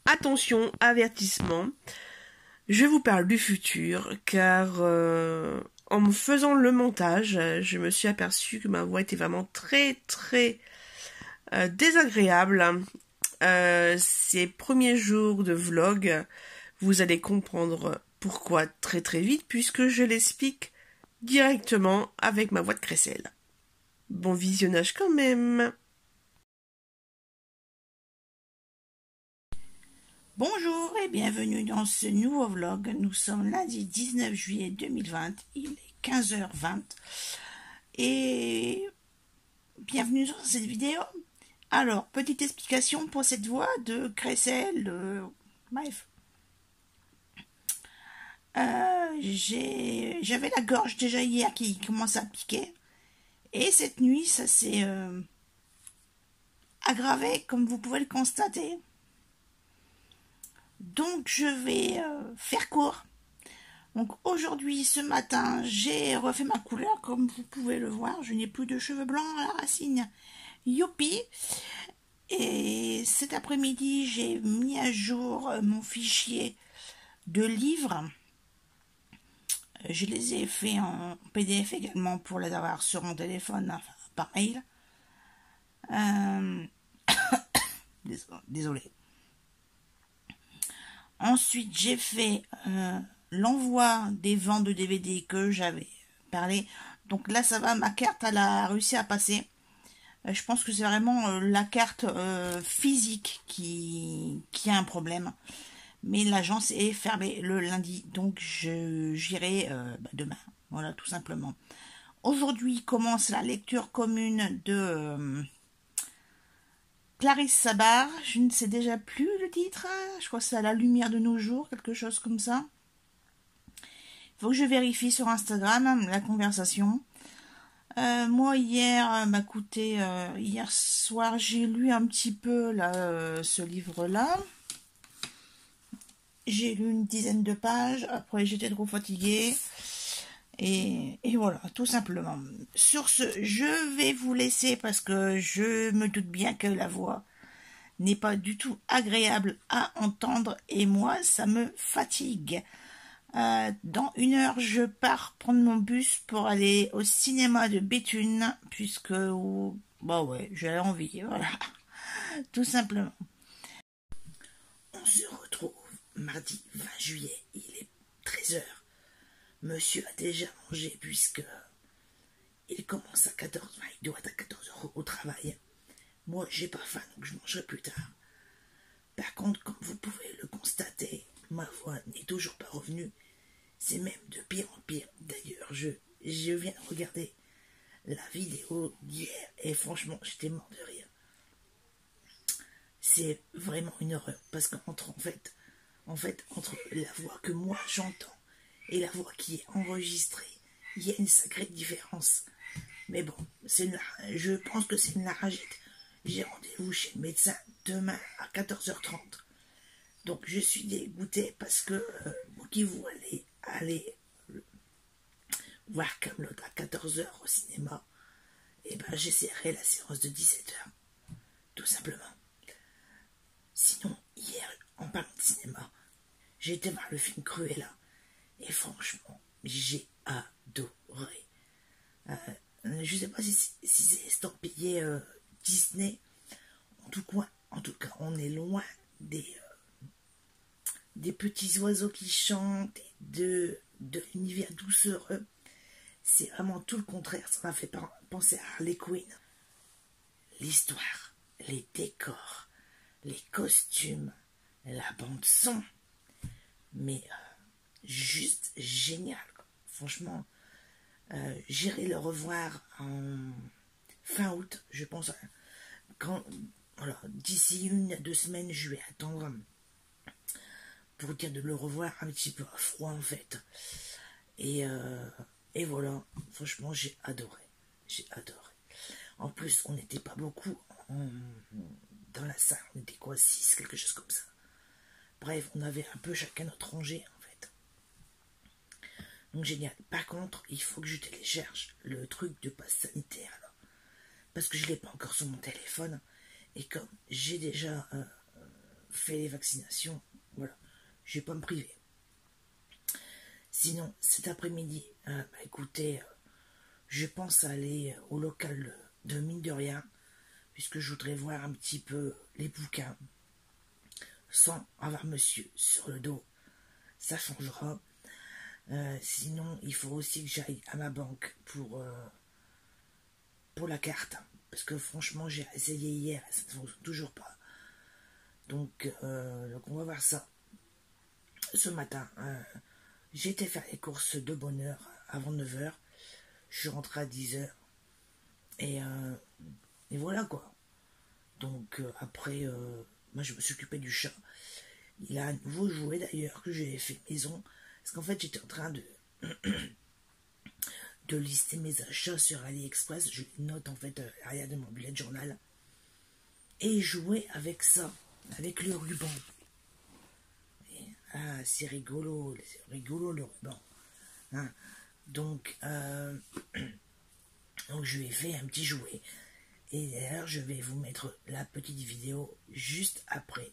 Attention, avertissement, je vous parle du futur car en me faisant le montage, je me suis aperçue que ma voix était vraiment très désagréable. Ces premiers jours de vlog, vous allez comprendre pourquoi très vite puisque je l'explique directement avec ma voix de crécelle. Bon visionnage quand même. Bonjour et bienvenue dans ce nouveau vlog. Nous sommes lundi 19 juillet 2020, il est 15h20 et bienvenue dans cette vidéo. Alors, petite explication pour cette voix de crécelle, bref. J'avais la gorge déjà hier qui commence à piquer et cette nuit ça s'est aggravé comme vous pouvez le constater. Donc je vais faire court. Donc aujourd'hui, ce matin, j'ai refait ma couleur, comme vous pouvez le voir. Je n'ai plus de cheveux blancs à la racine. Youpi! Et cet après-midi, j'ai mis à jour mon fichier de livres. Je les ai fait en PDF également pour les avoir sur mon téléphone, enfin, par mail. Désolé. Ensuite, j'ai fait l'envoi des ventes de DVD que j'avais parlé. Donc là, ça va, ma carte, elle a réussi à passer. Je pense que c'est vraiment la carte physique qui a un problème. Mais l'agence est fermée le lundi, donc j'irai demain. Voilà, tout simplement. Aujourd'hui commence la lecture commune de Clarisse Sabar, je ne sais déjà plus le titre, je crois que c'est à la lumière de nos jours, quelque chose comme ça. Il faut que je vérifie sur Instagram la conversation. Moi hier, écoutez, hier soir j'ai lu un petit peu là, ce livre-là. J'ai lu une dizaine de pages, après j'étais trop fatiguée. Et voilà, tout simplement. Sur ce, je vais vous laisser parce que je me doute bien que la voix n'est pas du tout agréable à entendre et moi, ça me fatigue. Dans 1 heure, je pars prendre mon bus pour aller au cinéma de Béthune puisque, bah ouais, j'ai envie, voilà, tout simplement. On se retrouve mardi 20 juillet, il est 13h. Monsieur a déjà mangé puisque il commence à 14h, il doit être à 14h au travail. Moi, j'ai pas faim, donc je mangerai plus tard. Par contre, comme vous pouvez le constater, ma voix n'est toujours pas revenue. C'est même de pire en pire. D'ailleurs, je viens de regarder la vidéo d'hier et franchement, j'étais mort de rire. C'est vraiment une horreur parce qu'entre entre la voix que moi j'entends et la voix qui est enregistrée, il y a une sacrée différence. Mais bon, je pense que c'est une laryngite. J'ai rendez-vous chez le médecin demain à 14h30. Donc je suis dégoûté parce que vous qui vous allez voir Camelot à 14h au cinéma, et ben j'essaierai la séance de 17h. Tout simplement. Sinon, hier, en parlant de cinéma, j'ai été voir le film Cruella. Et franchement, j'ai adoré. Je ne sais pas si c'est estampillé Disney. En tout cas, on est loin des petits oiseaux qui chantent, de l'univers doucereux. C'est vraiment tout le contraire. Ça m'a fait penser à Harley Quinn. L'histoire, les décors, les costumes, la bande son. Mais juste génial. Franchement, j'irai le revoir en fin août, je pense. Voilà, d'ici 1 à 2 semaines, je vais attendre pour dire de le revoir un petit peu à froid en fait. Et voilà, franchement, j'ai adoré. J'ai adoré. En plus, on n'était pas beaucoup dans la salle, on était quoi, 6, quelque chose comme ça. Bref, on avait un peu chacun notre rangée en fait. Donc génial. Par contre, il faut que je télécharge le truc de passe sanitaire là. Parce que je ne l'ai pas encore sur mon téléphone. Et comme j'ai déjà fait les vaccinations. Voilà, je vais pas me priver. Sinon, cet après-midi, écoutez, je pense aller au local de Mine de Rien, puisque je voudrais voir un petit peu les bouquins, sans avoir monsieur sur le dos. Ça changera. Sinon, il faut aussi que j'aille à ma banque pour la carte. Parce que franchement, j'ai essayé hier et ça ne fonctionne toujours pas. Donc on va voir ça. Ce matin, j'ai été faire les courses de bonne heure avant 9 h. Je suis rentré à 10 h. Et voilà quoi. Donc après, moi je me suis occupé du chat. Il a un nouveau jouet d'ailleurs que j'ai fait maison. Parce qu'en fait j'étais en train de lister mes achats sur AliExpress. Je note en fait à l'arrière de mon bullet journal. Et jouer avec ça, avec le ruban. C'est rigolo le ruban. Hein. Donc je lui ai fait un petit jouet. Et d'ailleurs je vais vous mettre la petite vidéo juste après.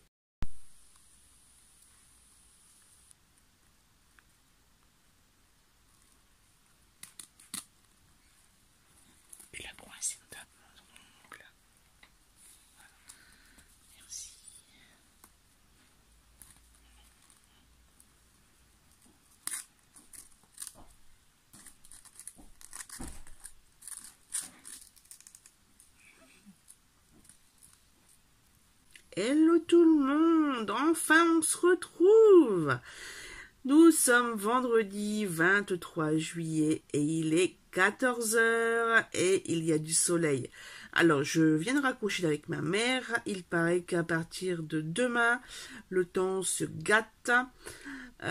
Puis la brosse, c'est top. Merci. Hello tout le monde, enfin on se retrouve. Nous sommes vendredi 23 juillet et il est 14 h et il y a du soleil. Alors je viens de raccrocher avec ma mère, il paraît qu'à partir de demain, le temps se gâte. Bon,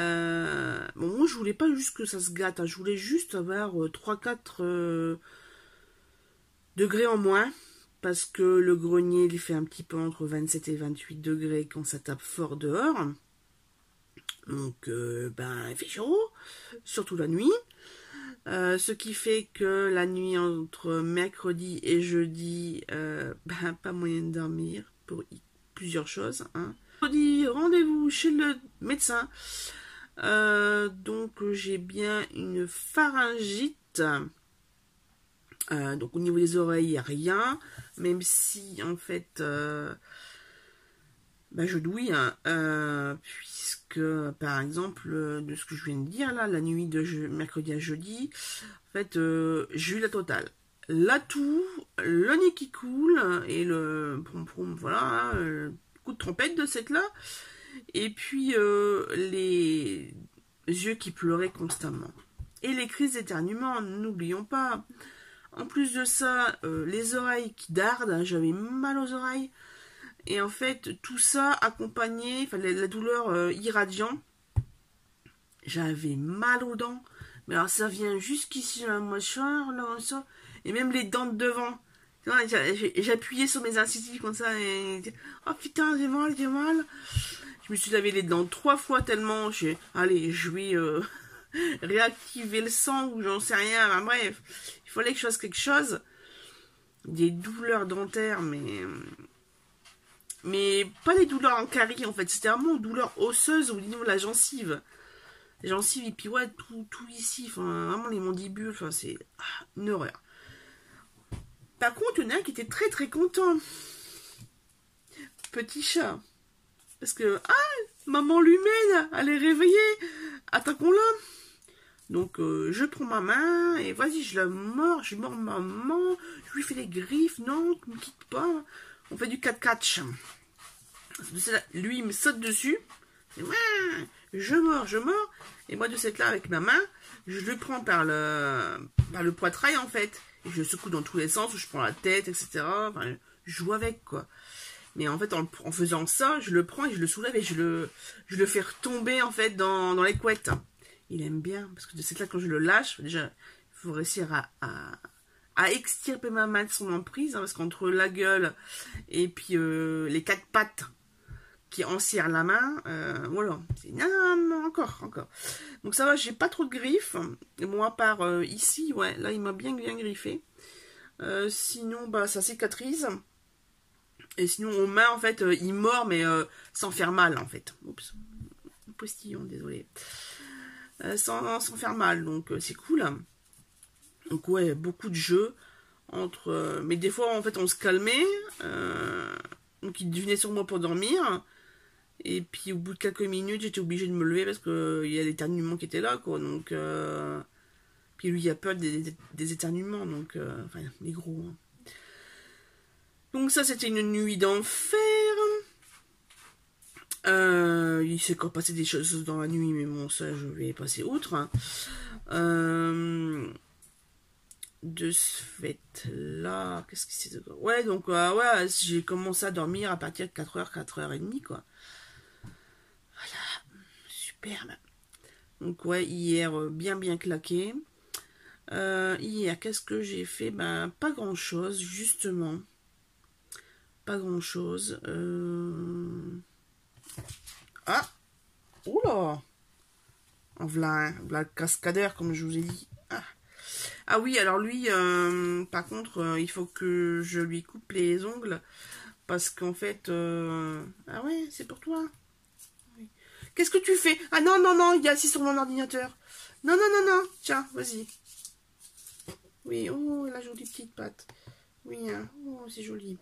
moi je voulais pas juste que ça se gâte, hein. Je voulais juste avoir 3-4 degrés en moins. Parce que le grenier, il fait un petit peu entre 27 et 28 degrés quand ça tape fort dehors. Donc, il fait chaud, surtout la nuit. Ce qui fait que la nuit entre mercredi et jeudi, pas moyen de dormir pour plusieurs choses. Hein. Mercredi, rendez-vous chez le médecin. Donc, j'ai bien une pharyngite. Donc au niveau des oreilles, il n'y a rien, même si en fait je douille, hein, puisque par exemple de ce que je viens de dire là, la nuit de mercredi à jeudi, en fait j'ai eu la totale. La toux, le nez qui coule et le prom voilà, hein, le coup de trompette de cette là, et puis les yeux qui pleuraient constamment. Et les crises d'éternuement, n'oublions pas. En plus de ça, les oreilles qui dardent, hein, j'avais mal aux oreilles. Et en fait, tout ça accompagné, la douleur irradiant, j'avais mal aux dents. Mais alors ça vient jusqu'ici, la mâchoire, là, ça. Et même les dents de devant. J'appuyais sur mes incisives comme ça. Et oh putain, j'ai mal, j'ai mal. Je me suis lavé les dents 3 fois tellement. Allez, je vais réactiver le sang ou j'en sais rien. Enfin, bref. Il fallait que je fasse quelque chose. Des douleurs dentaires, mais pas les douleurs en carie, en fait. C'était vraiment une douleur osseuse au niveau de la gencive. La gencive, et puis ouais, tout ici. Enfin, vraiment les mandibules. Enfin, c'est une horreur. Par contre, il y en a un qui était très très content. Petit chat. Parce que, maman l'humaine, elle est réveillée. Attaquons-la. Donc je prends ma main et vas-y, je mords maman, je lui fais les griffes, non, ne me quitte pas. On fait du catch. Lui il me saute dessus, et je mords, et moi de cette là avec ma main, je le prends par le poitrail en fait, et je le secoue dans tous les sens, je prends la tête, etc. Enfin, je joue avec quoi. Mais en fait en faisant ça, je le prends et je le soulève et je le fais retomber en fait dans les couettes. Il aime bien, parce que de cette là, quand je le lâche, déjà, il faut réussir à extirper ma main de son emprise, hein, parce qu'entre la gueule et puis les 4 pattes qui enserrent la main, voilà. Non, encore. Donc ça va, j'ai pas trop de griffes. Et bon, à part ici, ouais, là, il m'a bien griffé. Sinon, ça cicatrise. Et sinon, aux mains, en fait, il mord, mais sans faire mal, en fait. Oups, postillon, désolé. Sans faire mal, donc c'est cool. Donc ouais, beaucoup de jeux. Mais des fois, en fait, on se calmait. Donc il venait sur moi pour dormir. Et puis au bout de quelques minutes, j'étais obligée de me lever parce qu'il y a l'éternuement qui était là, quoi. Donc, puis lui, il a peur des éternuements, donc, enfin, les gros. Hein. Donc ça, c'était une nuit d'enfer. Il s'est encore passé des choses dans la nuit, mais bon, ça, je vais passer outre. Hein. De ce fait-là, qu'est-ce que c'est? Ouais, donc, ouais, j'ai commencé à dormir à partir de 4h, 4h30, quoi. Voilà, superbe. Donc, ouais, hier, bien claqué. Hier, qu'est-ce que j'ai fait? Ben, pas grand-chose, justement. Pas grand-chose. Ah! Oula! Voilà un cascadeur, comme je vous ai dit. Ah oui, alors lui, par contre, il faut que je lui coupe les ongles. Parce qu'en fait... Ah ouais, c'est pour toi. Oui. Qu'est-ce que tu fais? Ah non, il est assis sur mon ordinateur. Non. Tiens, vas-y. Oui, oh, la jolie petite patte. Oui, hein. Oh, c'est joli.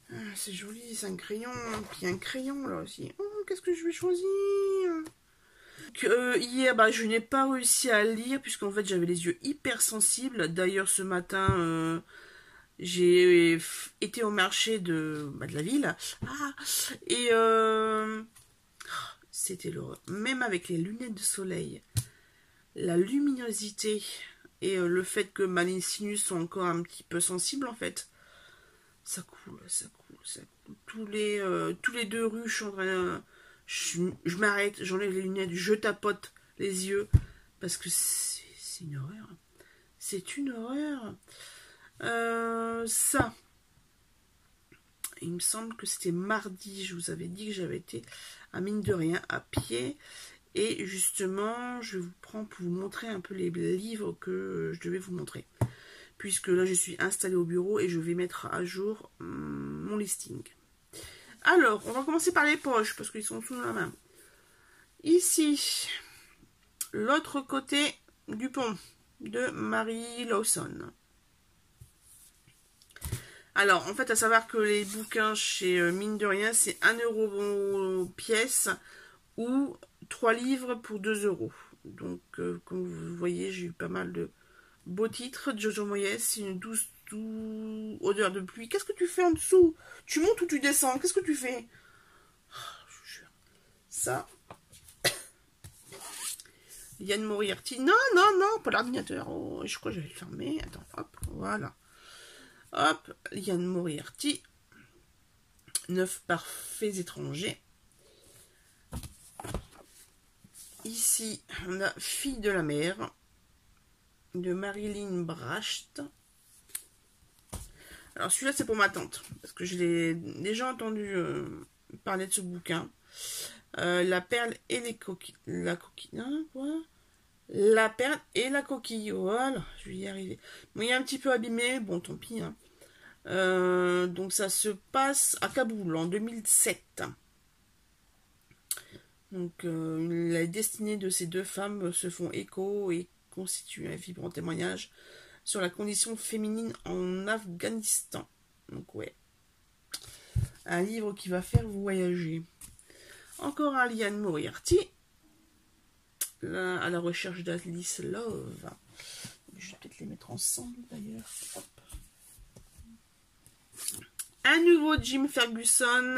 Ah, c'est joli, c'est un crayon. Puis un crayon, là aussi. Oh, qu'est-ce que je vais choisir? Hier, bah, je n'ai pas réussi à lire puisqu'en fait j'avais les yeux hyper sensibles. D'ailleurs ce matin j'ai été au marché de la ville. Et c'était l'horreur. Même avec les lunettes de soleil, la luminosité et le fait que mes sinus sont encore un petit peu sensibles en fait, ça coule. Tous les 2 rues, je suis en train je m'arrête, j'enlève les lunettes, je tapote les yeux, parce que c'est une horreur. C'est une horreur. Ça, il me semble que c'était mardi, je vous avais dit que j'avais été à mine de rien, à pied, et justement, je vous prends pour vous montrer un peu les livres que je devais vous montrer. Puisque là, je suis installée au bureau et je vais mettre à jour mon listing. Alors, on va commencer par les poches, parce qu'ils sont sous la main. Ici, l'autre côté du pont de Mary Lawson. Alors, en fait, à savoir que les bouquins chez Mine de Rien, c'est 1 € pièce ou 3 livres pour 2 €. Donc, comme vous voyez, j'ai eu pas mal de beaux titres. Jojo Moyes, une douce odeur de pluie. Qu'est-ce que tu fais en dessous? Tu montes ou tu descends? Qu'est-ce que tu fais? Je vous jure. Ça. Liane Moriarty. Non, pas l'ordinateur. Oh, je crois que je vais le fermer. Attends, hop, voilà. Hop, Liane Moriarty. 9 parfaits étrangers. Ici, on a Fille de la mer de Marilyn Bracht. Alors celui-là c'est pour ma tante, parce que je l'ai déjà entendu parler de ce bouquin. La perle et les coquilles. La coquille. Hein, quoi? La perle et la coquille. Voilà, je vais y arriver. Bon, il est un petit peu abîmé, bon tant pis. Hein. Donc ça se passe à Kaboul en 2007. Donc la destinée de ces 2 femmes se font écho et constituent un vibrant témoignage sur la condition féminine en Afghanistan. Donc ouais, un livre qui va faire vous voyager. Encore un Liane Moriarty, là, à la recherche d'Alice Love. Je vais peut-être les mettre ensemble d'ailleurs. Un nouveau Jim Ferguson.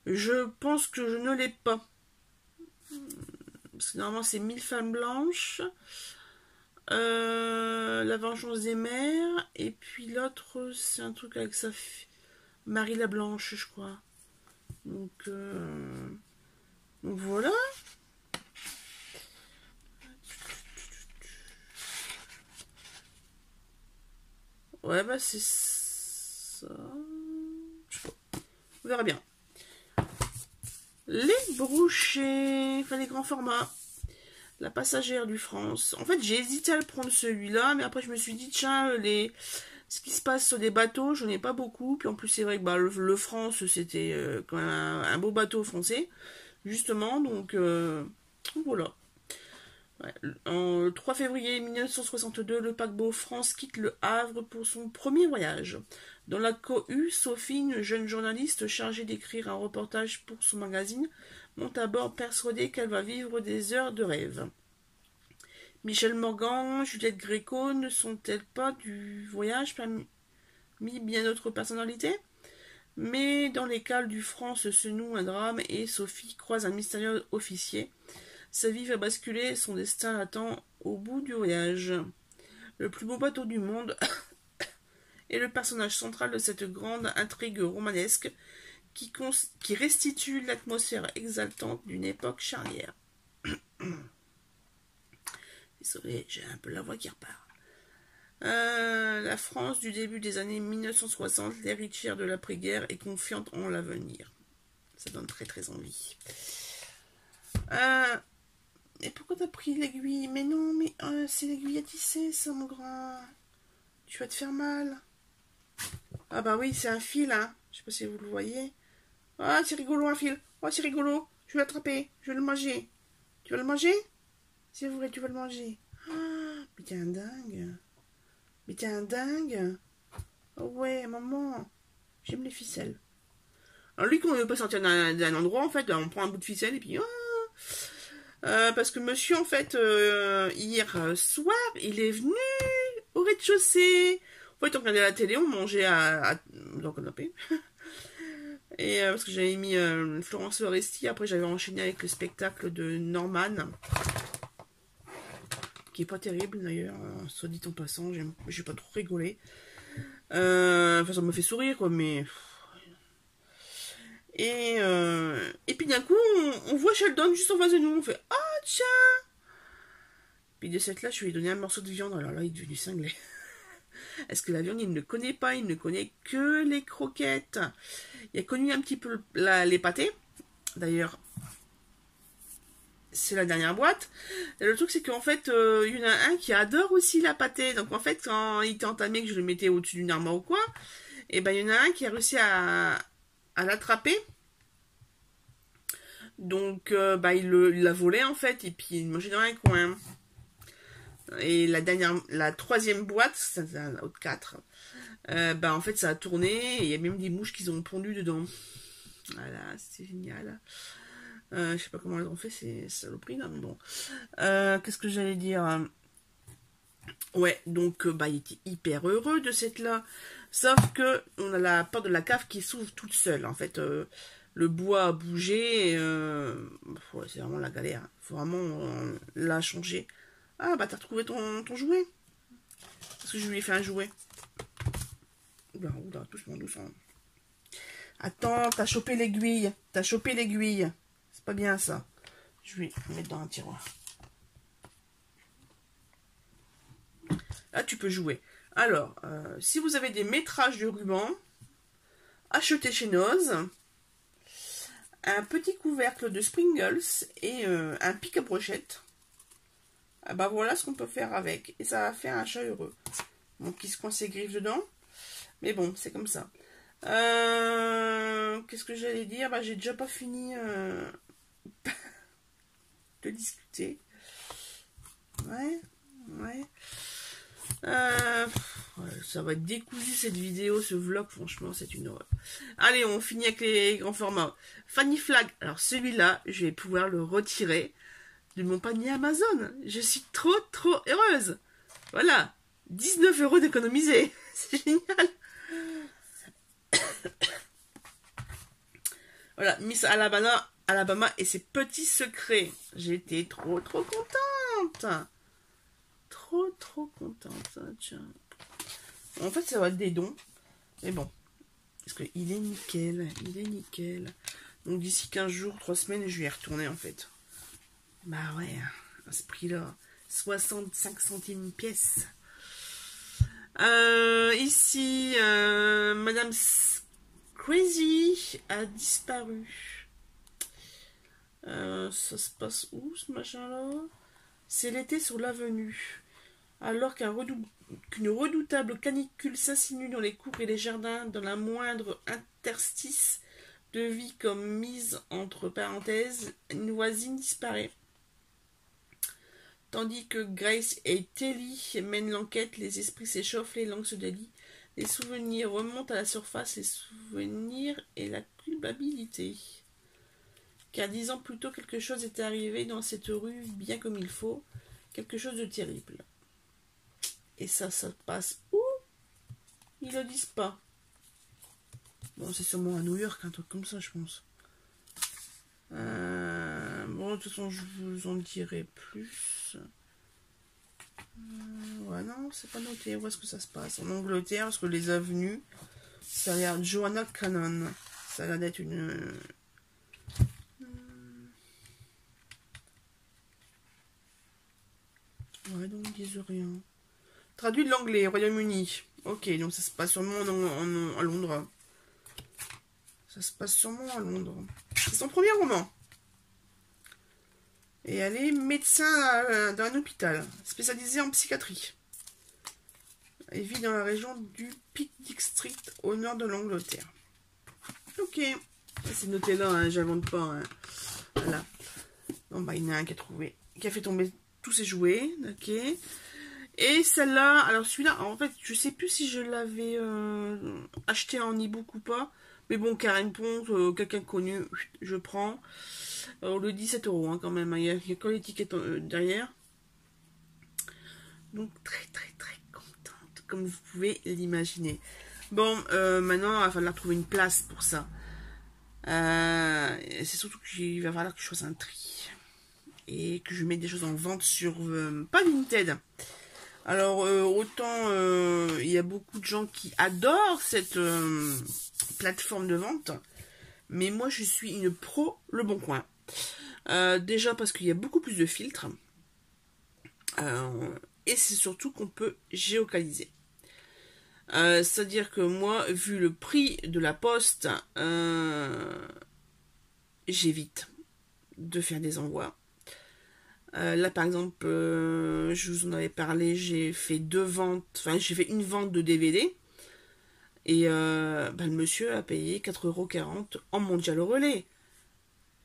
Je pense que je ne l'ai pas. Parce que normalement c'est 1000 femmes blanches. La vengeance des mères. Et puis l'autre, c'est un truc avec sa fille. Marie la Blanche, je crois. Donc voilà. Ouais, bah c'est ça. Je sais pas. On verra bien. Les Brouchers. Enfin, les grands formats. La passagère du France. En fait, j'ai hésité à le prendre celui-là, mais après je me suis dit, tiens, ce qui se passe sur des bateaux, je n'ai pas beaucoup. Puis en plus, c'est vrai que bah, le France, c'était quand même un beau bateau français, justement. Donc voilà. Ouais. Le 3 février 1962, le paquebot France quitte le Havre pour son premier voyage. Dans la cohue, Sophie, une jeune journaliste chargée d'écrire un reportage pour son magazine, monte à bord persuadée qu'elle va vivre des heures de rêve. Michel Morgan, Juliette Gréco ne sont-elles pas du voyage parmi bien d'autres personnalités? Mais dans les cales du France se noue un drame et Sophie croise un mystérieux officier. Sa vie va basculer, son destin l'attend au bout du voyage. Le plus beau bateau du monde est le personnage central de cette grande intrigue romanesque qui restitue l'atmosphère exaltante d'une époque charnière. Désolé, j'ai un peu la voix qui repart. La France du début des années 1960, l'héritière de l'après-guerre, est confiante en l'avenir. Ça donne très très envie. Et pourquoi t'as pris l'aiguille? Mais non, mais c'est l'aiguille à tisser, ça, mon grand. Tu vas te faire mal. Ah bah oui, c'est un fil, hein. Je sais pas si vous le voyez. Ah, c'est rigolo, un fil. Oh, c'est rigolo. Je vais l'attraper. Je vais le manger. Tu vas le manger? C'est vrai, tu vas le manger. Ah, mais t'es un dingue. Mais t'es un dingue. Oh ouais, maman. J'aime les ficelles. Alors lui, quand on ne veut pas sortir d'un endroit, en fait, on prend un bout de ficelle et puis... parce que monsieur, en fait, hier soir, il est venu au rez-de-chaussée. En fait, on regardait la télé, on mangeait dans le canapé. Et parce que j'avais mis Florence Foresti, après j'avais enchaîné avec le spectacle de Norman, qui est pas terrible d'ailleurs, soit dit en passant, j'ai pas trop rigolé. Enfin, ça me fait sourire, quoi, mais... Et puis d'un coup, on voit Sheldon juste en face de nous, on fait « Ah, tiens !» Puis de cette là, je lui ai donné un morceau de viande, alors là, il est devenu cinglé. Est-ce que la viande, il ne connaît pas, il ne connaît que les croquettes. Il a connu un petit peu les pâtés. D'ailleurs, c'est la dernière boîte. Et le truc, c'est qu'en fait, il y en a un qui adore aussi la pâtée. Donc en fait, quand il était entamé, que je le mettais au-dessus d'une armoire ou quoi, et ben il y en a un qui a réussi à l'attraper. Donc il l'a volé en fait, et puis il mangeait dans un coin. Et la troisième boîte, c'est la haute 4, en fait ça a tourné, et il y a même des mouches qui ont pondu dedans. Voilà, c'est génial. Je sais pas comment elles ont fait ces saloperies là, mais bon. Qu'est-ce que j'allais dire? Ouais, donc il était hyper heureux de cette là. Sauf que on a la porte de la cave qui s'ouvre toute seule. En fait, le bois a bougé. Ouais, c'est vraiment la galère. Il faut vraiment la changer. Ah bah t'as retrouvé ton jouet? Parce que je lui ai fait un jouet. Oula, doucement. Attends, t'as chopé l'aiguille. C'est pas bien ça. Je vais mettre dans un tiroir. Là, tu peux jouer. Alors, si vous avez des métrages de ruban, achetez chez Noz un petit couvercle de Springles et un pic à brochette. Ah bah voilà ce qu'on peut faire avec. Et ça va faire un chat heureux. Donc, il se coince ses griffes dedans. Mais bon, c'est comme ça. Qu'est-ce que j'allais dire? Bah, j'ai déjà pas fini de discuter. Ouais. Ça va être décousu cette vidéo, ce vlog, franchement, c'est une horreur. Allez, on finit avec les grands formats. Fanny Flag. Alors, celui-là, je vais pouvoir le retirer de mon panier Amazon. Je suis trop heureuse. Voilà. 19 € d'économiser. C'est génial. Voilà, Miss Alabama et ses petits secrets. J'étais trop contente. Trop contente. Tiens. En fait, ça va être des dons. Mais bon. Parce qu'il est nickel. Donc d'ici 15 jours, 3 semaines, je vais y retourner en fait. Bah ouais, à ce prix-là. 65 centimes pièce. Ici, Madame Crazy a disparu. Ça se passe où ce machin-là? C'est l'été sur l'avenue. Alors qu'une redoutable canicule s'insinue dans les cours et les jardins, dans la moindre interstice de vie comme mise entre parenthèses, une voisine disparaît. Tandis que Grace et Telly mènent l'enquête, les esprits s'échauffent, les langues se délient, les souvenirs remontent à la surface, les souvenirs et la culpabilité. Car 10 ans plus tôt, quelque chose était arrivé dans cette rue bien comme il faut, quelque chose de terrible. Et ça passe où? Ils le disent pas. Bon, c'est sûrement à New York, un truc comme ça, je pense. Bon, de toute façon, je vous en dirai plus. Ouais, non, c'est pas noté. Où est-ce que ça se passe? En Angleterre, parce que les avenues, ça a l'air Joanna Cannon. Ça a l'air d'être une... Ouais, donc ils disent rien. Traduit de l'anglais, Royaume-Uni. Ok, donc ça se passe sûrement à Londres. Ça se passe sûrement à Londres. C'est son premier roman. Et elle est médecin dans un hôpital, spécialisée en psychiatrie. Elle vit dans la région du Peak District, au nord de l'Angleterre. Ok. C'est noté là, hein, j'invente pas. Hein. Voilà. Bon, bah, il y en a un qui a trouvé. Qui a fait tomber tous ses jouets. Ok. Et celle-là, alors celui-là, en fait, je sais plus si je l'avais acheté en e-book ou pas. Mais bon, Karen Pont, quelqu'un connu, je prends. Alors, le 17 € hein, quand même. Hein. Il y a quand l'étiquette derrière. Donc, très, très, très contente, comme vous pouvez l'imaginer. Bon, maintenant, il va falloir trouver une place pour ça. C'est surtout qu'il va falloir que je fasse un tri. Et que je mette des choses en vente sur... pas Vinted. Alors, autant il y a beaucoup de gens qui adorent cette plateforme de vente, mais moi je suis une pro Le Bon Coin. Déjà parce qu'il y a beaucoup plus de filtres, et c'est surtout qu'on peut géolocaliser. C'est-à-dire que moi, vu le prix de la poste, j'évite de faire des envois. Là par exemple, je vous en avais parlé, j'ai fait une vente de DVD et le monsieur a payé 4,40 € en mondial au relais.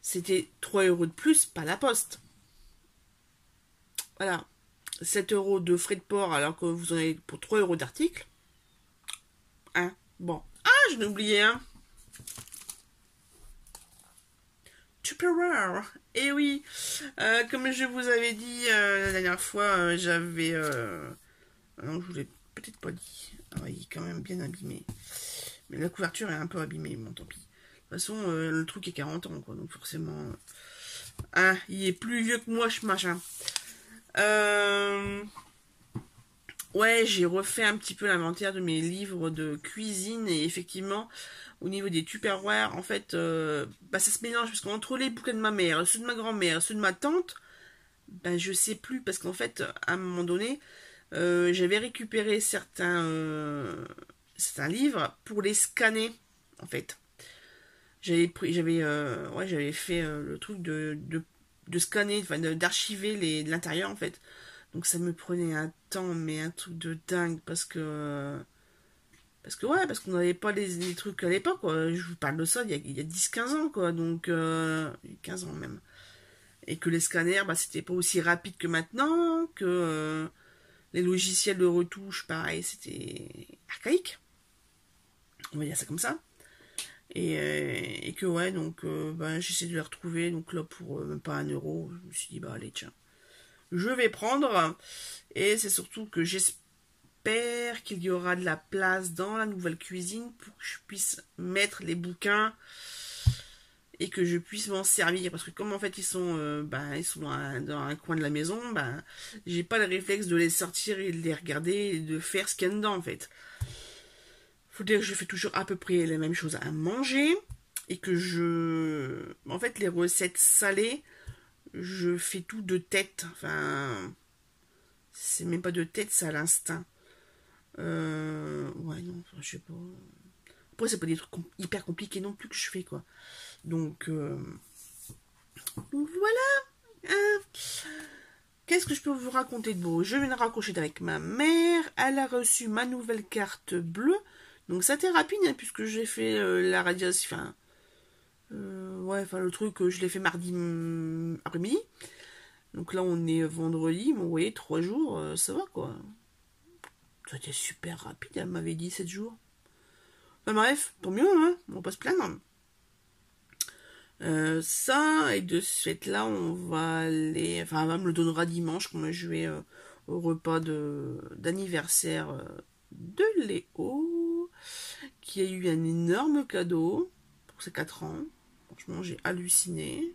C'était 3 € de plus, pas la poste. Voilà. 7 € de frais de port alors que vous en avez pour 3 € d'article. Hein, bon. Ah, je l'ai oublié, hein. Tupperware. Et oui, comme je vous avais dit la dernière fois, j'avais... non, je vous l'ai peut-être pas dit. Ah, il est quand même bien abîmé. Mais la couverture est un peu abîmée, bon, tant pis. De toute façon, le truc est 40 ans, quoi, donc forcément... hein, il est plus vieux que moi, ce machin. Ouais, j'ai refait un petit peu l'inventaire de mes livres de cuisine, et effectivement... Au niveau des Tupperware, en fait, ça se mélange, parce qu'entre les bouquins de ma mère, ceux de ma grand-mère, ceux de ma tante, je sais plus, parce qu'en fait, à un moment donné, j'avais récupéré certains livres pour les scanner, en fait. J'avais fait le truc de scanner, enfin, d'archiver l'intérieur, en fait. Donc ça me prenait un temps, mais un truc de dingue, parce qu'on n'avait pas les trucs à l'époque, quoi. Je vous parle de ça il y a 10-15 ans, quoi. Donc, 15 ans même. Et que les scanners, c'était pas aussi rapide que maintenant, que les logiciels de retouche, pareil, c'était archaïque. On va dire ça comme ça. Et que, ouais, donc, j'essaie de les retrouver. Donc là, pour même pas 1 €, je me suis dit, allez, tiens. Je vais prendre. Et c'est surtout que j'espère qu'il y aura de la place dans la nouvelle cuisine pour que je puisse mettre les bouquins et que je puisse m'en servir, parce que comme en fait ils sont dans un coin de la maison, j'ai pas le réflexe de les sortir et de les regarder et de faire ce qu'il y a dedans. En fait, faut dire que je fais toujours à peu près les mêmes choses à manger et que en fait les recettes salées, je fais tout de tête, enfin c'est même pas de tête, c'est à l'instinct. Ouais, non, je sais pas. Après, c'est pas des trucs hyper compliqués non plus que je fais, quoi. Donc voilà. qu'est-ce que je peux vous raconter de beau? Je viens de raccrocher avec ma mère. Elle a reçu ma nouvelle carte bleue. Donc ça a été rapide, hein, puisque j'ai fait la radiation. Enfin, le truc, je l'ai fait mardi après-midi. Donc là, on est vendredi. Bon, vous voyez, 3 jours, ça va quoi. Ça a été super rapide, elle m'avait dit 7 jours. Enfin bref, tant mieux, hein, on va pas se plaindre. Ça, et de ce fait-là, on va aller... Enfin, elle me le donnera dimanche, quand je vais au repas d'anniversaire de Léo, qui a eu un énorme cadeau pour ses 4 ans. Franchement, j'ai halluciné.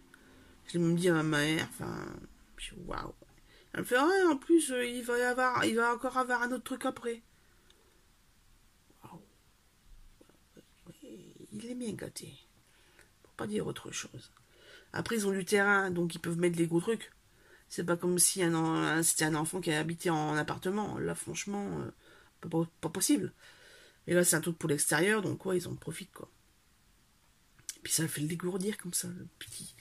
Je l'ai même dit à ma mère, enfin... Waouh. Elle me fait, ouais, en plus, il va encore avoir un autre truc après. Waouh. Il est bien gâté. Pas dire autre chose. Après, ils ont du terrain, donc ils peuvent mettre des gros trucs. C'est pas comme si c'était un enfant qui a habité en appartement. Là, franchement, pas possible. Et là, c'est un truc pour l'extérieur, donc quoi, ils en profitent, quoi. Et puis ça le fait le dégourdir comme ça, le petit.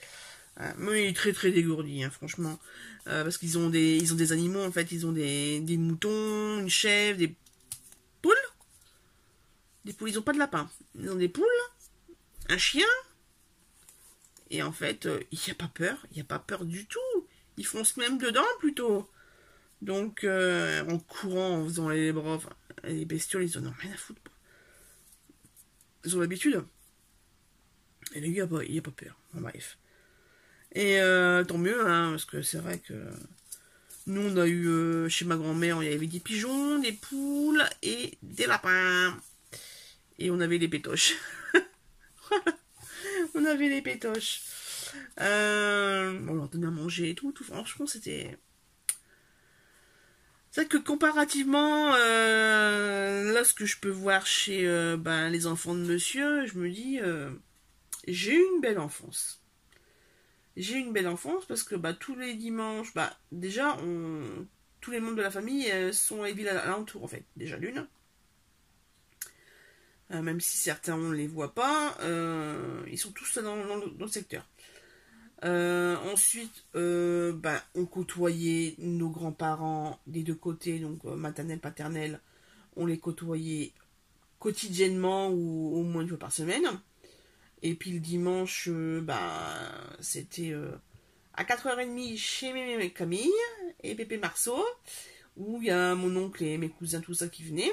Mais il est très très dégourdi, hein, franchement. Parce qu'ils ont des animaux, en fait. Ils ont des moutons, une chèvre, des poules. Des poules, ils ont pas de lapin. Ils ont des poules, un chien. Et en fait, il n'y a pas peur du tout. Ils foncent même dedans plutôt. Donc, en courant, en faisant les bras, enfin, les bestioles, ils en ont rien à foutre. Ils ont l'habitude. Et lui, il n'y a pas peur. Bon, bref. Et tant mieux, hein, parce que c'est vrai que nous, on a eu, chez ma grand-mère, il y avait des pigeons, des poules et des lapins. Et on avait les pétoches. On avait les pétoches. On leur donnait à manger et tout. Franchement, c'était... C'est vrai que comparativement, là, ce que je peux voir chez les enfants de monsieur, je me dis, j'ai eu une belle enfance. J'ai eu une belle enfance parce que tous les dimanches, déjà, tous les membres de la famille sont à les villes alentours, en fait. Déjà l'une. Même si certains on ne les voit pas, ils sont tous dans le secteur. Ensuite, on côtoyait nos grands-parents des deux côtés, donc maternelle, paternelle, on les côtoyait quotidiennement ou au moins une fois par semaine. Et puis le dimanche, c'était à 4h30 chez mes Camille et Pépé Marceau, où il y a mon oncle et mes cousins, tout ça qui venaient.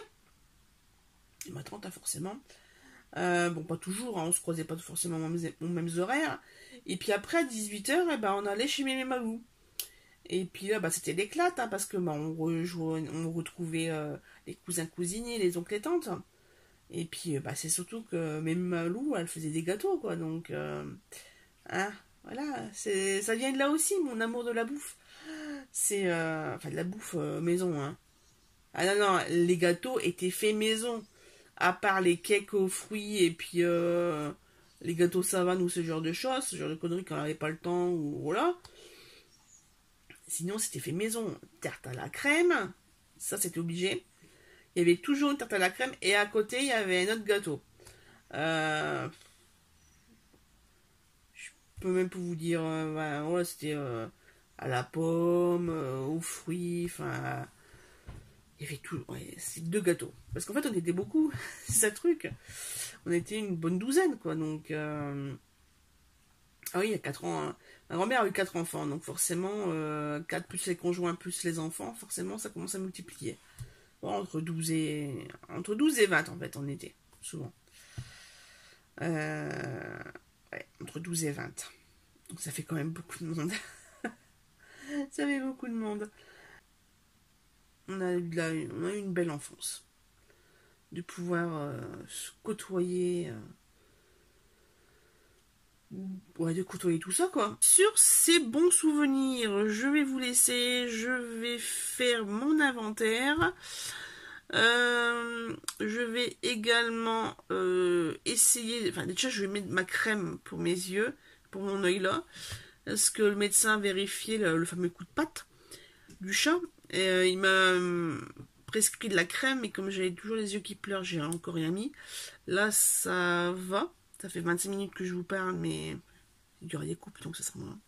Et ma tante, forcément. Pas toujours, hein, on se croisait pas forcément aux mêmes horaires. Et puis après, à 18h, on allait chez Mémé Malou. Et puis là, c'était l'éclate, hein, parce que on retrouvait les cousins, cousines, les oncles et tantes. Et puis, c'est surtout que Mémé Malou, elle faisait des gâteaux, quoi. Donc, voilà, ça vient de là aussi, mon amour de la bouffe. C'est, de la bouffe maison, hein. Ah non, les gâteaux étaient faits maison. À part les cakes aux fruits et puis les gâteaux savane ou ce genre de choses, ce genre de conneries quand on n'avait pas le temps ou voilà. Sinon, c'était fait maison. Tarte à la crème, ça c'était obligé. Il y avait toujours une tarte à la crème et à côté il y avait un autre gâteau. Je peux même pas vous dire, c'était à la pomme, aux fruits, enfin. Il y avait tout, c'est 2 gâteaux. Parce qu'en fait, on était beaucoup, c'est ça le truc. On était une bonne douzaine, quoi. Donc, ah oui, il y a 4 ans. Hein. Ma grand-mère a eu 4 enfants, donc forcément, 4 plus les conjoints plus les enfants, forcément, ça commence à multiplier. Bon, entre 12 et 20, en fait, on était, souvent. Entre 12 et 20. Donc, ça fait quand même beaucoup de monde. Ça fait beaucoup de monde. On a eu une belle enfance. De pouvoir se côtoyer. De côtoyer tout ça, quoi. Sur ces bons souvenirs, je vais vous laisser. Je vais faire mon inventaire. Je vais également essayer. Enfin, déjà, je vais mettre ma crème pour mes yeux, pour mon œil là. Parce que le médecin a vérifié le fameux coup de patte du chat. Et il m'a prescrit de la crème, et comme j'avais toujours les yeux qui pleurent, j'ai encore rien mis. Là, ça va. Ça fait 25 minutes que je vous parle, mais il y aura des coupes, donc ça sera moins.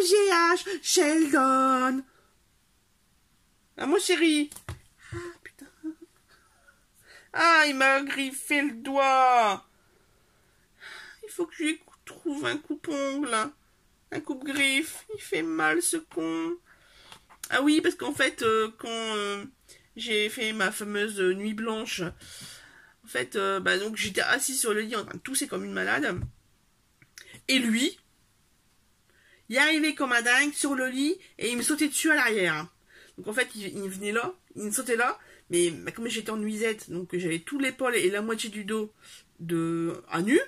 GH, Sheldon. Ah, mon chéri. Ah, putain. Ah, il m'a griffé le doigt. Il faut que je lui trouve un coupe-ongle. Un coupe-griffe. Il fait mal, ce con. Ah oui, parce qu'en fait, quand j'ai fait ma fameuse nuit blanche, en fait, donc j'étais assise sur le lit en train de tousser comme une malade. Et lui, il arrivait comme un dingue sur le lit et il me sautait dessus à l'arrière. Donc en fait, il venait là, il me sautait là, mais comme j'étais en nuisette, donc j'avais tout l'épaule et la moitié du dos à nu.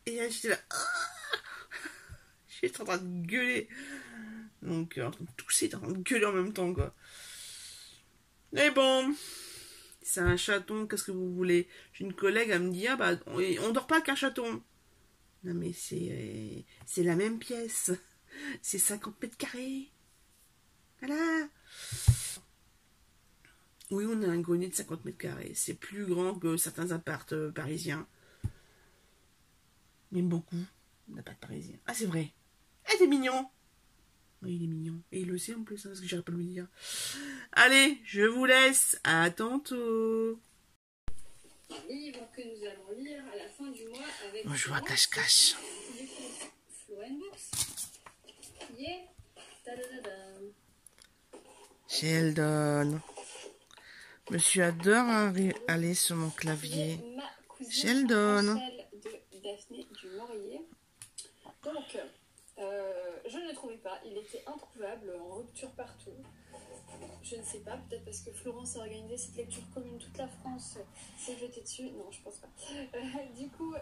Et là, j'étais là. J'étais en train de gueuler. Donc, en train de tousser, en train de gueuler en même temps, quoi. Mais bon, c'est un chaton, qu'est-ce que vous voulez? J'ai une collègue, elle me dit, ah bah, on dort pas qu'un chaton. Non, mais c'est la même pièce. C'est 50 mètres carrés. Voilà. Oui, on a un grenier de 50 mètres carrés. C'est plus grand que certains apparts parisiens. Même beaucoup d'apparts parisiens. Ah, c'est vrai. Ah, t'es mignon. Oui, il est mignon. Et il le sait en plus, hein, parce que j'arrive pas à lui dire. Allez, je vous laisse. À tantôt. Un livre que nous allons lire à la fin du mois avec Moi, je vois cache-cache. du coup Flow & Books qui est tadadadam. Sheldon. Monsieur adore aller sur mon clavier. Ma cousine Sheldon. Rachel de Daphné du Maurier. Donc, je ne le trouvais pas. Il était introuvable, en rupture partout. Je ne sais pas, peut-être parce que Florence a organisé cette lecture commune, toute la France s'est jetée dessus. Non, je pense pas. Du coup,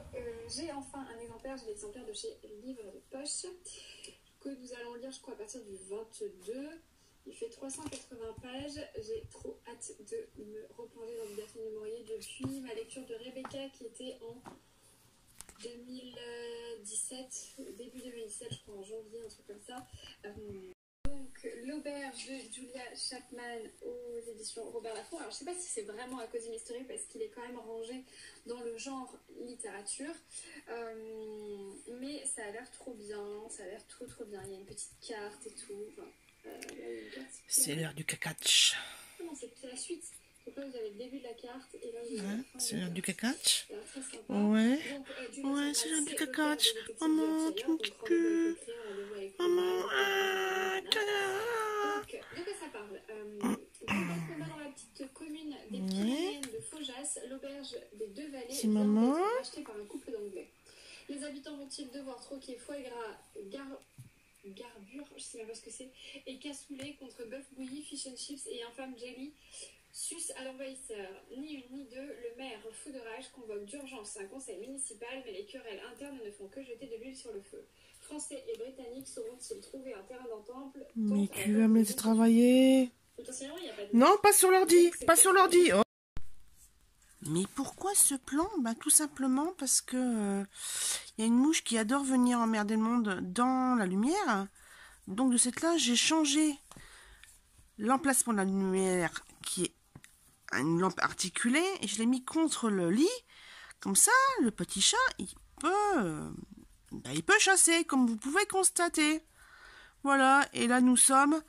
j'ai enfin un exemplaire. J'ai l'exemplaire de chez Livre de Poche que nous allons lire, je crois, à partir du 22. Il fait 380 pages. J'ai trop hâte de me replonger dans le Daphné du Maurier depuis ma lecture de Rebecca qui était en 2017, début 2017, je crois en janvier, un truc comme ça. Donc, L'Auberge de Julia Chapman aux éditions Robert Laffont. Alors, je sais pas si c'est vraiment à Cozy Mystery parce qu'il est quand même rangé dans le genre littérature. Mais ça a l'air trop bien, ça a l'air trop bien. Il y a une petite carte et tout. Enfin, C'est l'heure du cacatch. Non, c'est la suite. Donc là, vous avez le début de la carte et là, vous avez la fin C'est de la l'heure du carte. cacatch. Alors, très sympa. Ouais. Donc, Ouais, c'est l'heure du cacatch. Maman, tu me piques. Maman, De quoi ça parle combat dans la petite commune des Pyrénéennes de Faujas, l'auberge des Deux Vallées C'est vient maman. d'être rachetée par un couple d'Anglais. Les habitants vont-ils devoir troquer foie gras, garbure, je sais même pas ce que c'est, et cassoulet contre bœuf bouilli, fish and chips et infâme jelly sus à l'envahisseur. Ni une ni deux, le maire, fou de rage, convoque d'urgence un conseil municipal, mais les querelles internes ne font que jeter de l'huile sur le feu. Français et Britanniques sauront-ils trouver un terrain d'entente? Mais qui va me laisser travailler? Potentiellement, il n'y a pas de... Non, pas sur l'ordi. Pas sur l'ordi. Oh. Mais pourquoi ce plan? Bah, tout simplement parce que y a une mouche qui adore venir emmerder le monde dans la lumière. Donc de cette là, j'ai changé l'emplacement de la lumière qui est une lampe articulée et je l'ai mis contre le lit. Comme ça, le petit chat, il peut chasser, comme vous pouvez constater. Voilà, et là nous sommes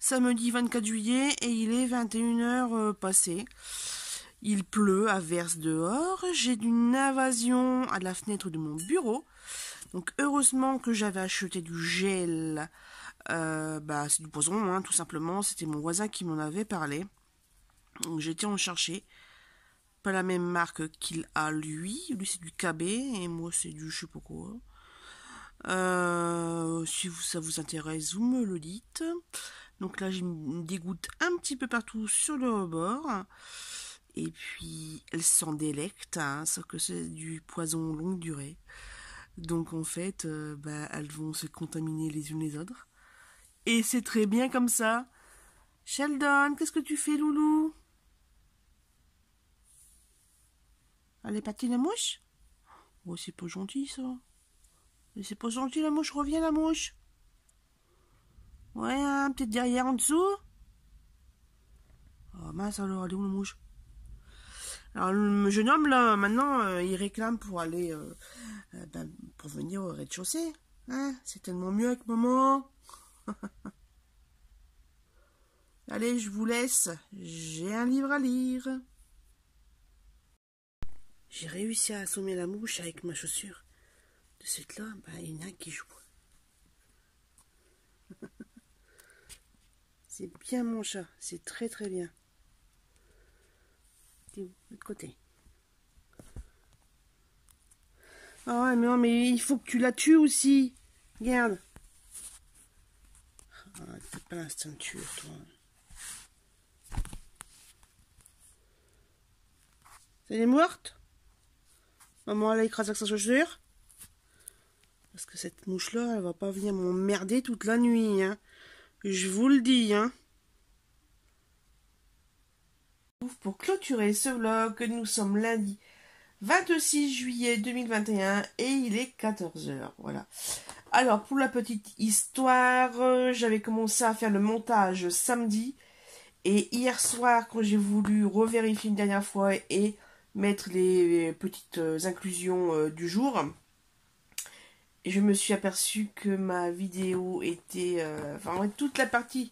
samedi 24 juillet et il est 21h passé. Il pleut à verse dehors. J'ai une invasion à la fenêtre de mon bureau. Donc heureusement que j'avais acheté du gel. C'est du poison, hein, tout simplement. C'était mon voisin qui m'en avait parlé. Donc j'ai été en chercher. Pas la même marque qu'il a lui. Lui c'est du KB et moi c'est du je sais pas quoi. Si ça vous intéresse, vous me le dites. Donc là j'ai une dégoutte un petit peu partout sur le rebord. Et puis elles s'en délectent, hein, sauf que c'est du poison longue durée. Donc en fait, elles vont se contaminer les unes les autres. Et c'est très bien comme ça. Sheldon, qu'est-ce que tu fais, loulou? Elle est partie la mouche? Oh, c'est pas gentil ça. Mais c'est pas gentil la mouche, reviens la mouche. Ouais, hein, peut-être derrière en dessous. Oh mince alors, elle est où la mouche? Alors le jeune homme là, maintenant, il réclame pour aller, pour venir au rez-de-chaussée. Hein, c'est tellement mieux avec maman. Allez, je vous laisse. J'ai un livre à lire. J'ai réussi à assommer la mouche avec ma chaussure. De cette là, il y en a qui joue. C'est bien mon chat, c'est très très bien. T'es où, de l'autre côté? Ah ouais, mais non, mais il faut que tu la tues aussi. Regarde. Ah, t'as pas l'instinct de tuer, toi. Elle est morte? Maman, elle a écrasé avec sa chaussure? Parce que cette mouche-là, elle va pas venir m'emmerder toute la nuit, hein. Je vous le dis, hein. Pour clôturer ce vlog, nous sommes lundi 26 juillet 2021 et il est 14 h. Voilà. Alors, pour la petite histoire, j'avais commencé à faire le montage samedi. Et hier soir, quand j'ai voulu revérifier une dernière fois et mettre les petites inclusions du jour, je me suis aperçue que ma vidéo était... enfin, toute la partie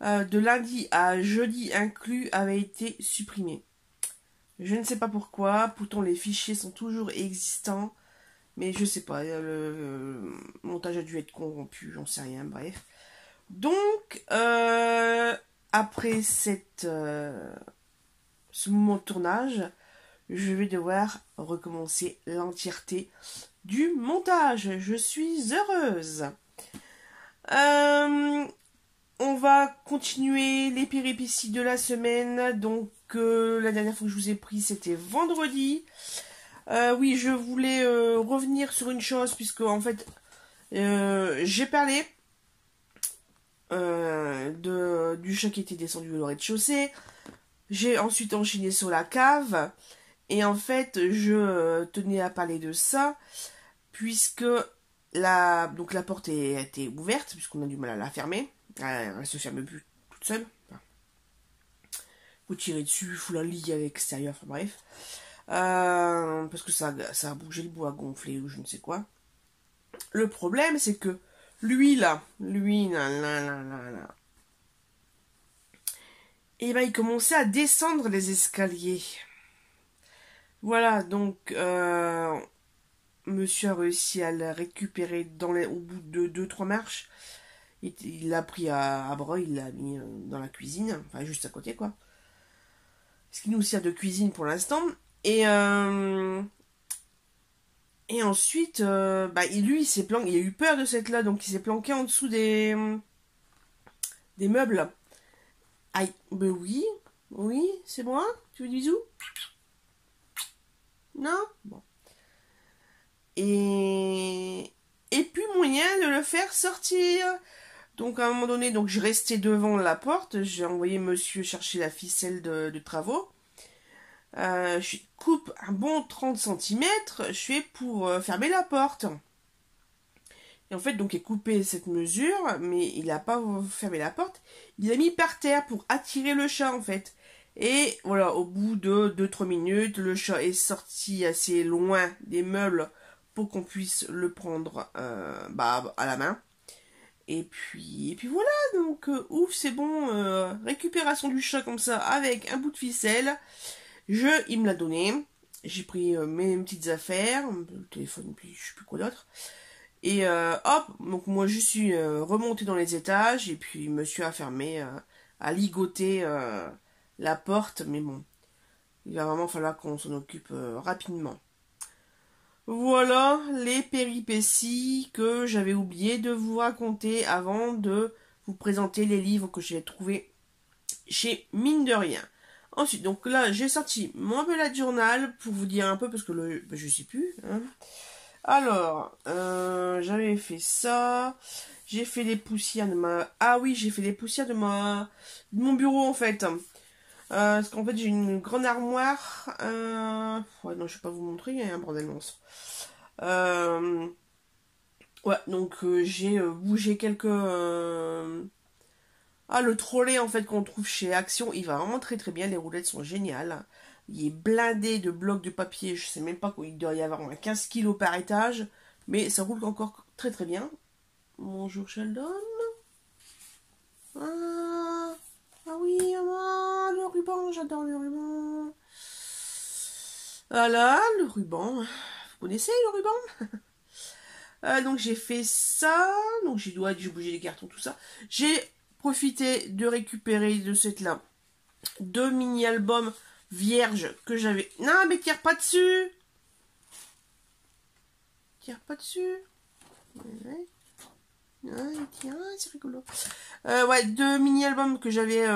de lundi à jeudi inclus avait été supprimée. Je ne sais pas pourquoi, pourtant les fichiers sont toujours existants, mais je sais pas, le montage a dû être corrompu, j'en sais rien, bref. Donc, après ce moment de tournage, je vais devoir recommencer l'entièreté du montage. Je suis heureuse. On va continuer les péripéties de la semaine. Donc, la dernière fois que je vous ai pris, c'était vendredi. Oui, je voulais revenir sur une chose, puisque en fait, j'ai parlé du chat qui était descendu au rez-de-chaussée. J'ai ensuite enchaîné sur la cave. Et en fait, je tenais à parler de ça, puisque la porte a été ouverte, puisqu'on a du mal à la fermer. Elle se ferme plus toute seule. Enfin, faut tirer dessus, faut la lier à l'extérieur, enfin bref. Parce que ça a bougé, le bois a gonflé ou je ne sais quoi. Le problème, c'est que lui, là, et il commençait à descendre les escaliers. Voilà, donc monsieur a réussi à la récupérer au bout de 2-3 marches. Il l'a pris à bras, il l'a mis dans la cuisine, enfin juste à côté quoi. Ce qui nous sert de cuisine pour l'instant. Et ensuite, lui il s'est planqué, il a eu peur de cette là, donc il s'est planqué en dessous des meubles. Aïe, oui, c'est moi, tu veux des bisous? Non? Bon. Et puis moyen de le faire sortir. Donc à un moment donné, je restais devant la porte, j'ai envoyé monsieur chercher la ficelle de travaux. Je coupe un bon 30 cm, je fais pour fermer la porte. Et en fait, donc il a coupé cette mesure, mais il n'a pas fermé la porte. Il l'a mis par terre pour attirer le chat en fait. Et voilà, au bout de 2-3 minutes, le chat est sorti assez loin des meubles pour qu'on puisse le prendre à la main. Et puis voilà, donc ouf, c'est bon, récupération du chat comme ça avec un bout de ficelle. Il me l'a donné. J'ai pris mes petites affaires, le téléphone, puis je sais plus quoi d'autre. Et hop, donc moi je suis remontée dans les étages et puis monsieur a fermé, a ligoté la porte, mais bon, il va vraiment falloir qu'on s'en occupe rapidement. Voilà les péripéties que j'avais oublié de vous raconter avant de vous présenter les livres que j'ai trouvés chez Mine de Rien. Ensuite, donc là, j'ai sorti mon bullet journal pour vous dire un peu, parce que je sais plus. Hein. Alors, j'avais fait ça. J'ai fait les poussières de ma... Ah oui, j'ai fait les poussières de mon bureau, en fait. Parce qu'en fait, j'ai une grande armoire. Ouais, non, je vais pas vous montrer, il y a un bordel monstre. Ouais, donc j'ai bougé quelques... Ah, le trolley, en fait, qu'on trouve chez Action, il va vraiment très très bien. Les roulettes sont géniales. Il est blindé de blocs de papier. Je sais même pas quoi. Il doit y avoir 15 kilos par étage. Mais ça roule encore très très bien. Bonjour Sheldon. Ah, ah oui, le ruban, j'adore le ruban. Voilà, le ruban. Vous connaissez le ruban? Donc j'ai fait ça. Donc j'ai bougé les cartons, tout ça. J'ai profité de récupérer de cette là 2 mini-albums vierges que j'avais. Non, mais tire pas dessus. Tire pas dessus. Ouais. Ouais, tiens, c'est rigolo. Ouais, 2 mini-albums que j'avais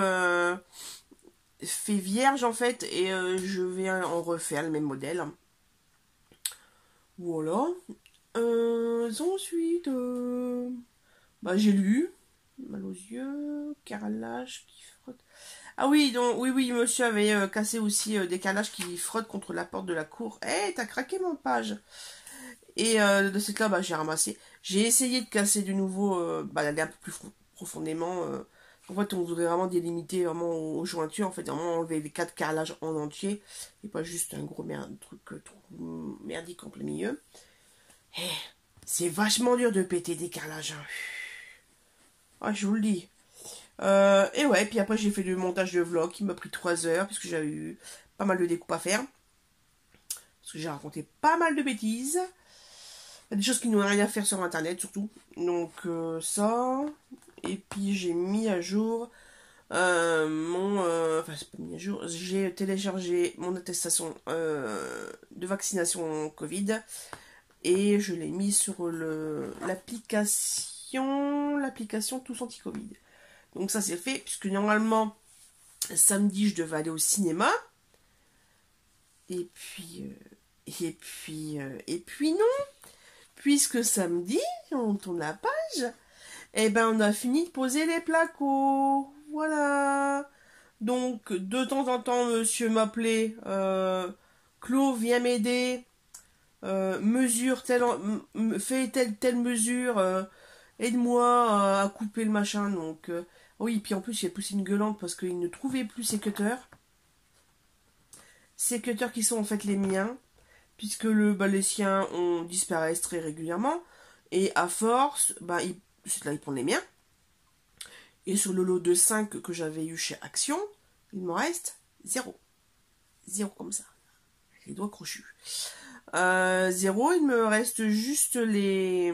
fait vierge en fait. Et je vais en refaire le même modèle. Voilà. Ensuite, bah, j'ai lu. Mal aux yeux. Carrelage qui frotte. Ah oui, donc, oui, monsieur avait cassé aussi des carrelages qui frottent contre la porte de la cour. Eh, t'as craqué mon page. Et de cette là, bah, j'ai ramassé. J'ai essayé de casser de nouveau, d'aller un peu plus profondément. En fait, on voudrait vraiment délimiter vraiment aux jointures. En fait, vraiment enlever les 4 carrelages en entier. Et pas juste un gros truc trop merdique en plein milieu. Eh, c'est vachement dur de péter des carrelages. Hein. Ah, je vous le dis. Et ouais, puis après j'ai fait le montage de vlog qui m'a pris 3 heures. Puisque j'avais eu pas mal de découpes à faire. Parce que j'ai raconté pas mal de bêtises. Des choses qui n'ont rien à faire sur internet surtout. Donc ça. Et puis j'ai mis à jour enfin c'est pas mis à jour. J'ai téléchargé mon attestation de vaccination Covid. Et je l'ai mis sur l'application Tous Anti-Covid. Donc ça c'est fait. Puisque normalement samedi je devais aller au cinéma. Et puis non. Puisque samedi, on tourne la page, et ben on a fini de poser les placos. Voilà. Donc, de temps en temps, monsieur m'appelait, Claude, viens m'aider, mesure fais telle mesure, aide-moi à couper le machin. Donc, oui, puis en plus, il a poussé une gueulante parce qu'il ne trouvait plus ses cutters. Ces cutters qui sont en fait les miens. Puisque les siens disparaissent très régulièrement. Et à force, ils prennent les miens. Et sur le lot de 5 que j'avais eu chez Action, il m'en reste 0. 0 comme ça. Les doigts crochus. 0, il me reste juste les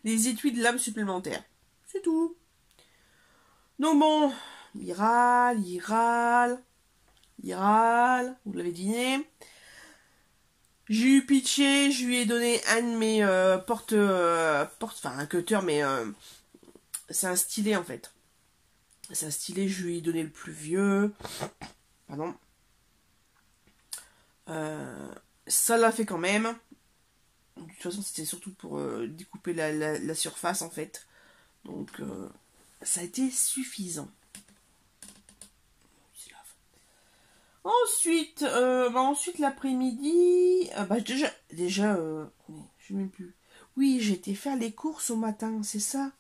étuis de lame supplémentaires. C'est tout. Donc bon, il râle. Vous l'avez deviné. J'ai eu pitché, je lui ai donné un de mes enfin un cutter, mais c'est un stylet en fait. C'est un stylet, je lui ai donné le plus vieux. Pardon. Ça l'a fait quand même. De toute façon, c'était surtout pour découper la surface en fait. Donc, ça a été suffisant. Ensuite, l'après-midi, déjà, je ne sais même plus. Oui, j'ai été faire les courses au matin, c'est ça.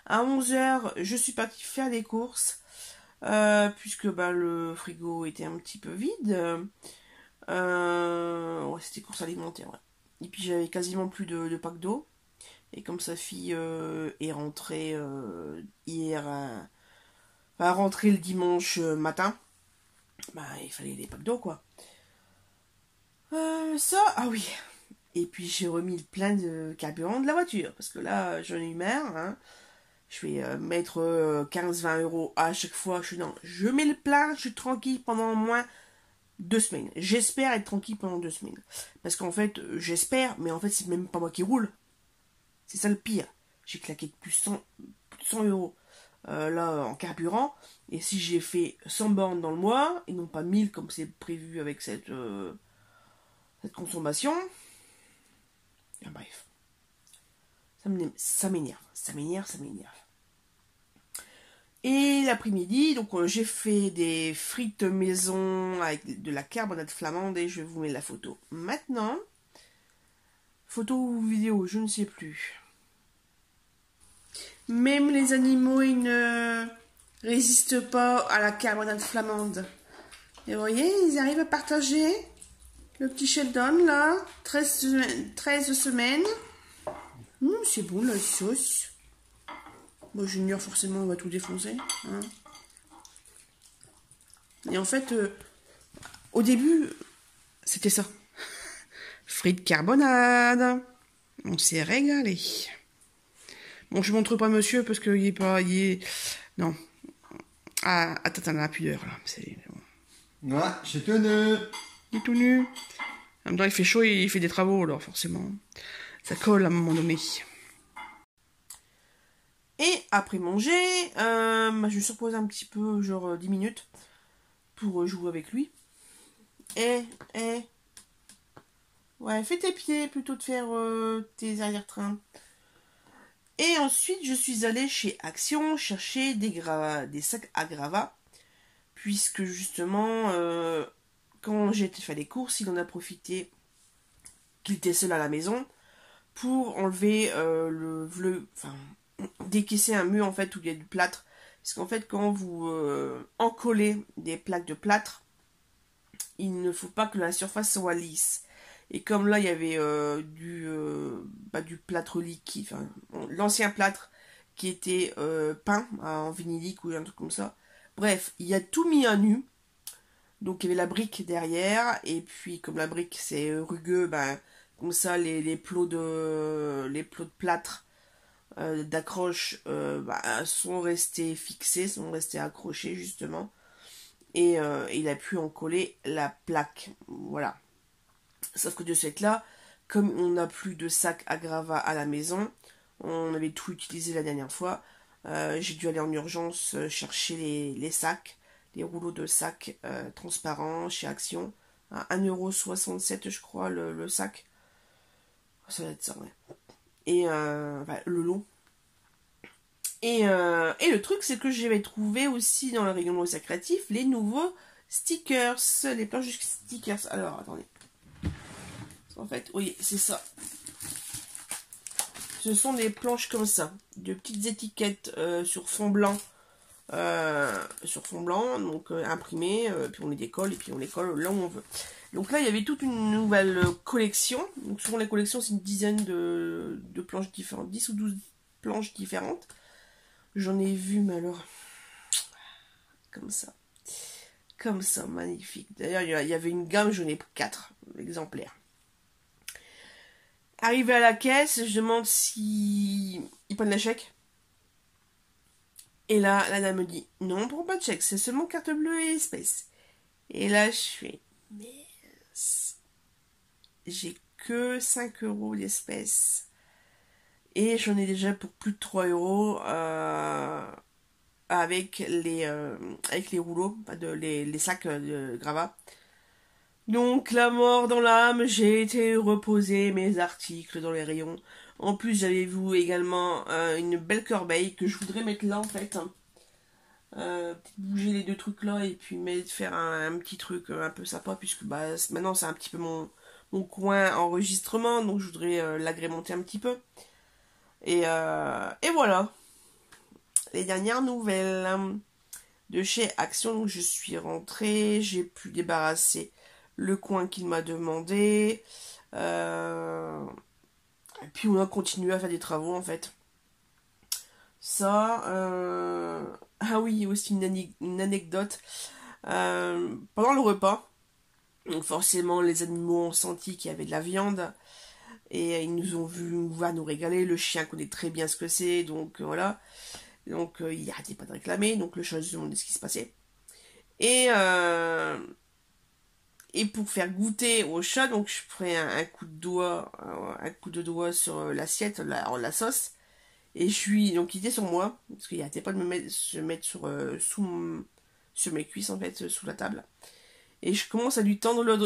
À 11h, je suis partie faire les courses, puisque le frigo était un petit peu vide. Ouais, c'était courses alimentaires, ouais. Et puis j'avais quasiment plus de pack d'eau. Et comme sa fille est rentrée hier, rentrée le dimanche matin, il fallait des packs d'eau, quoi. Ah oui. Et puis j'ai remis le plein de carburant de la voiture. Parce que là, j'en ai eu marre. Hein. Je vais mettre 15-20 € à chaque fois. Je mets le plein, je suis tranquille pendant au moins 2 semaines. J'espère être tranquille pendant 2 semaines. Parce qu'en fait, j'espère, mais en fait, c'est même pas moi qui roule. C'est ça le pire. J'ai claqué plus de 100 € là en carburant. Et si j'ai fait 100 bornes dans le mois, et non pas 1000 comme c'est prévu avec cette consommation, bref. Ça m'énerve. Et l'après-midi, donc j'ai fait des frites maison avec de la carbonate flamande et je vais vous mettre la photo maintenant. Photo ou vidéo, je ne sais plus. Même les animaux, ils ne résistent pas à la carbonate flamande. Et vous voyez, ils arrivent à partager. Le petit Sheldon, là, 13 semaines. C'est bon, la sauce. Bon, Junior, forcément, on va tout défoncer. Hein. Et en fait, au début, c'était ça. Frites carbonade. On s'est régalé. Bon, je montre pas monsieur parce qu'il est pas... Non. Ah, attends, t'en as la pudeur, là. C'est bon. Ouais, c'est tout nu. Il est tout nu. En même temps, il fait chaud et il fait des travaux, alors forcément. Ça colle à un moment donné. Et après manger, je surpose un petit peu, genre 10 minutes, pour jouer avec lui. Ouais, fais tes pieds plutôt de faire tes arrière-trains. Et ensuite, je suis allée chez Action chercher des sacs à gravats. Puisque justement, quand j'ai fait les courses, il en a profité qu'il était seul à la maison pour enlever décaisser un mur en fait où il y a du plâtre. Parce qu'en fait, quand vous encollez des plaques de plâtre, il ne faut pas que la surface soit lisse. Et comme là, il y avait du plâtre liquide, l'ancien plâtre qui était peint en vinylique ou un truc comme ça. Bref, il a tout mis à nu. Donc il y avait la brique derrière. Et puis comme la brique c'est rugueux, comme ça les plots de plâtre d'accroche sont restés fixés, sont restés accrochés justement. Et il a pu en coller la plaque. Voilà. Sauf que de cette là, comme on n'a plus de sac à gravats à la maison, on avait tout utilisé la dernière fois, j'ai dû aller en urgence chercher les sacs, les rouleaux de sacs transparents chez Action, à 1,67 € je crois le sac. Ça va être ça, ouais. Et le lot. Et le truc, c'est que j'avais trouvé aussi dans le rayon loisirs créatifs les nouveaux stickers, les planches stickers. Alors, attendez. En fait, oui, c'est ça. Ce sont des planches comme ça, de petites étiquettes sur fond blanc, donc imprimées, puis on les décolle et puis on les colle là où on veut. Donc là, il y avait toute une nouvelle collection. Donc selon les collections, c'est une dizaine de planches différentes, 10 ou 12 planches différentes. J'en ai vu, mais alors, comme ça, magnifique. D'ailleurs, il y avait une gamme, j'en ai 4 exemplaires. Arrivé à la caisse, je demande si ils prennent la chèque. Et là, la dame me dit, non, on prend pas de chèque, c'est seulement carte bleue et espèces. Et là, je fais, mince, j'ai que 5 € d'espèces. Et j'en ai déjà pour plus de 3 € avec les rouleaux, les sacs de gravats. Donc, la mort dans l'âme, j'ai été reposer mes articles dans les rayons. En plus, j'avais vu également une belle corbeille que je voudrais mettre là, en fait. Bouger les deux trucs là et puis faire un petit truc un peu sympa, puisque maintenant, c'est un petit peu mon coin enregistrement, donc je voudrais l'agrémenter un petit peu. Et voilà. Les dernières nouvelles de chez Action. Donc, je suis rentrée, j'ai pu débarrasser le coin qu'il m'a demandé. Et puis on a continué à faire des travaux en fait. Ça. Ah oui, aussi une anecdote. Pendant le repas, donc forcément les animaux ont senti qu'il y avait de la viande. Et ils nous ont vu nous régaler. Le chien connaît très bien ce que c'est. Donc voilà. Donc il n'arrêtait pas de réclamer. Donc le chat se demandait ce qui se passait. Et pour faire goûter au chat, donc je ferai un coup de doigt sur l'assiette, la sauce. Et donc il était sur moi, parce qu'il n'arrêtait pas de se mettre sur mes cuisses en fait, sous la table. Et je commence à lui tendre le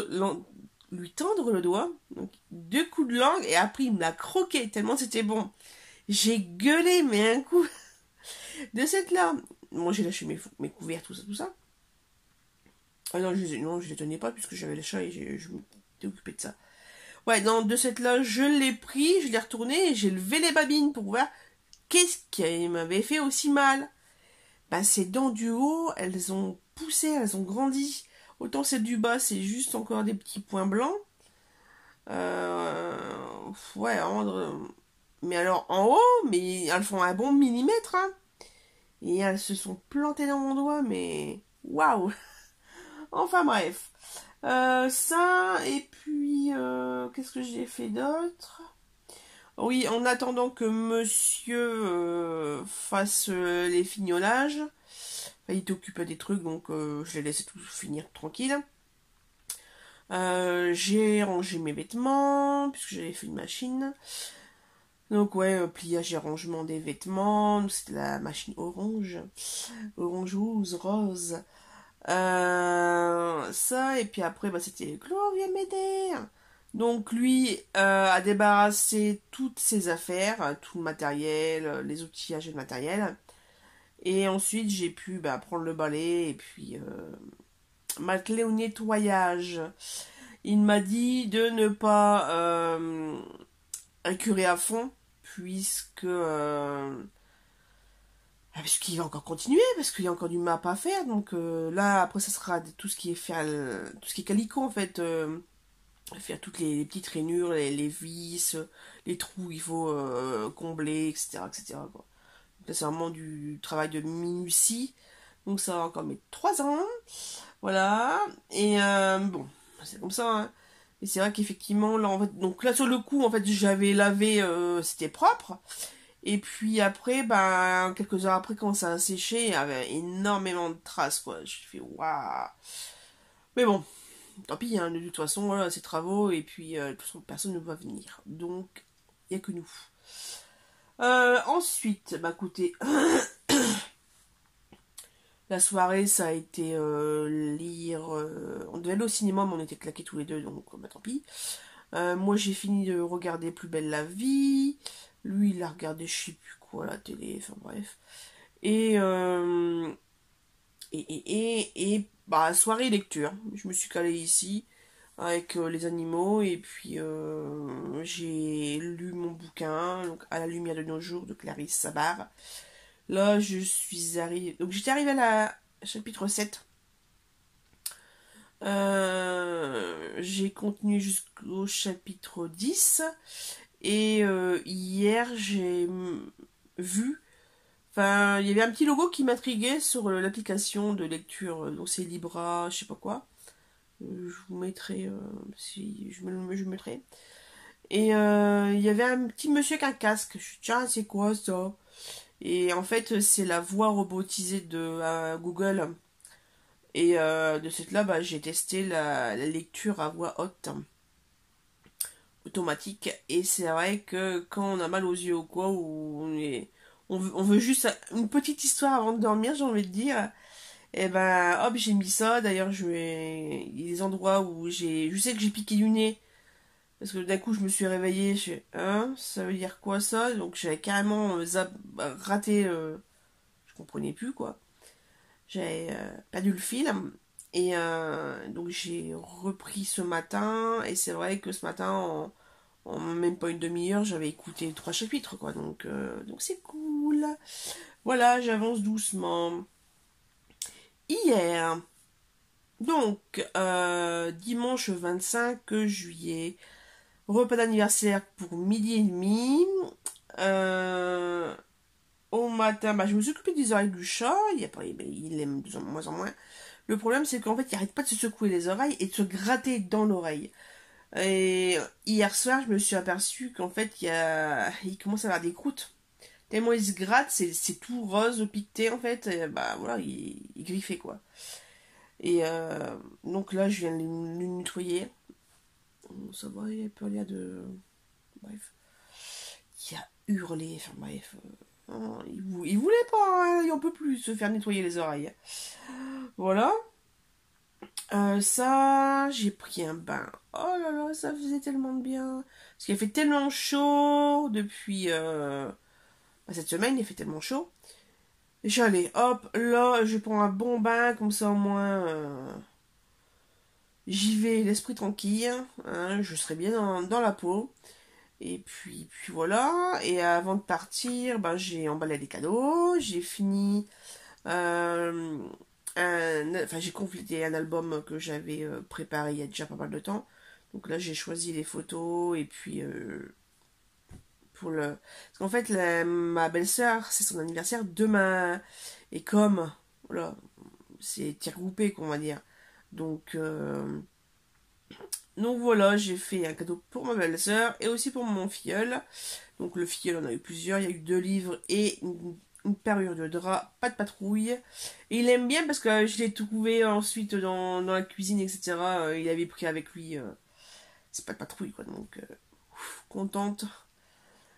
doigt, donc 2 coups de langue, et après il me l'a croqué tellement c'était bon. J'ai gueulé, mais un coup de cette là. Moi j'ai lâché mes couverts, tout ça. Ah non, je les tenais pas puisque j'avais les chats et je m'étais occupée de ça. Ouais, non, de cette là, je l'ai pris, je l'ai retourné et j'ai levé les babines pour voir qu'est-ce qui m'avait fait aussi mal. Ces dents du haut, elles ont poussé, elles ont grandi. Autant celle du bas, c'est juste encore des petits points blancs. Ouais, mais alors en haut, mais elles font un bon millimètre, hein. Et elles se sont plantées dans mon doigt, mais waouh! Enfin bref. Ça, et puis, qu'est-ce que j'ai fait d'autre? Oui, en attendant que monsieur fasse les fignolages, enfin, il était occupé des trucs, donc je l'ai laissé tout finir tranquille. J'ai rangé mes vêtements, puisque j'avais fait une machine. Donc ouais, pliage et rangement des vêtements, c'était la machine orange. Orange rose. Ça, et puis après, bah, c'était Claude, viens m'aider. Donc lui a débarrassé toutes ses affaires, tout le matériel, les outillages et le matériel. Et ensuite, j'ai pu prendre le balai et puis m'atteler au nettoyage. Il m'a dit de ne pas incurer à fond, puisque parce qu'il va encore continuer, parce qu'il y a encore du map à faire. Donc là, après, ça sera tout ce qui est faire, tout ce qui est calicot en fait. Faire toutes les petites rainures, les vis, les trous il faut combler, etc. etc. quoi. Donc là, c'est vraiment du travail de minutie. Donc ça va encore mettre 3 ans. Voilà. Et bon, c'est comme ça. Hein. Et c'est vrai qu'effectivement, là, en fait, donc là, sur le coup, en fait, j'avais lavé, c'était propre. Et puis après, quelques heures après, quand ça a séché, il y avait énormément de traces, quoi. Je fais, waouh. Mais bon, tant pis, hein, de toute façon, voilà, c'est travaux, et puis, de toute façon, personne ne va venir. Donc, il n'y a que nous. Ensuite, écoutez, la soirée, ça a été lire... on devait aller au cinéma, mais on était claqués tous les deux, donc tant pis. Moi, j'ai fini de regarder Plus belle la vie. Lui, il a regardé je sais plus quoi, la télé, enfin bref. Et, soirée lecture. Je me suis calée ici avec les animaux et puis j'ai lu mon bouquin, donc À la lumière de nos jours de Clarisse Sabar. Là, je suis arrivée... Donc j'étais arrivée à la chapitre 7. J'ai continué jusqu'au chapitre 10. Et hier, j'ai vu... Enfin, il y avait un petit logo qui m'intriguait sur l'application de lecture. Donc c'est Libra, je sais pas quoi. Je vous mettrai... si je me mettrai. Et il y avait un petit monsieur avec un casque. Je suis tiens, c'est quoi ça? Et en fait, c'est la voix robotisée de Google. Et de cette là, j'ai testé la lecture à voix haute automatique. Et c'est vrai que quand on a mal aux yeux ou quoi, ou on veut juste une petite histoire avant de dormir, j'ai envie de dire. Et hop, j'ai mis ça. D'ailleurs, il y a des endroits où je sais que j'ai piqué du nez. Parce que d'un coup, je me suis réveillée, je fais, hein, ça veut dire quoi ça? Donc j'avais carrément raté, je comprenais plus quoi. J'avais perdu le fil. Et donc j'ai repris ce matin, et c'est vrai que ce matin, en même pas une demi-heure, j'avais écouté 3 chapitres, quoi. Donc c'est cool. Voilà, j'avance doucement. Hier, donc dimanche 25 juillet, repas d'anniversaire pour 12h30. Au matin, je me suis occupée des oreilles du chat. Il aime de moins en moins. Le problème, c'est qu'en fait, il arrête pas de se secouer les oreilles et de se gratter dans l'oreille. Et hier soir, je me suis aperçue qu'en fait, il commence à avoir des croûtes. Tellement il se gratte, c'est tout rose, piqueté, en fait. Et voilà, il griffait, quoi. Et donc là, je viens de le nettoyer. Ça va, il y a pas l'air de... Bref. Il a hurlé, enfin bref... il voulait pas, hein, il en peut plus se faire nettoyer les oreilles. Voilà. Ça, j'ai pris un bain. Oh là là, ça faisait tellement de bien. Parce qu'il a fait tellement chaud depuis cette semaine, il fait tellement chaud. Et j'allais, hop, là, je prends un bon bain, comme ça au moins j'y vais l'esprit tranquille, hein, je serai bien dans la peau. Et puis voilà. Et avant de partir, j'ai emballé les cadeaux. J'ai fini Enfin, j'ai complété un album que j'avais préparé il y a déjà pas mal de temps. Donc là, j'ai choisi les photos et puis pour le... Parce qu'en fait, ma belle-sœur, c'est son anniversaire demain. Et comme, voilà, c'est tir groupé, qu'on va dire. Donc, donc voilà, j'ai fait un cadeau pour ma belle-sœur et aussi pour mon filleul. Donc le filleul, on a eu plusieurs. Il y a eu 2 livres et une parure de drap, pas de patrouille. Et il aime bien parce que je l'ai trouvé ensuite dans la cuisine, etc. Il avait pris avec lui. C'est pas de patrouille, quoi. Donc, contente.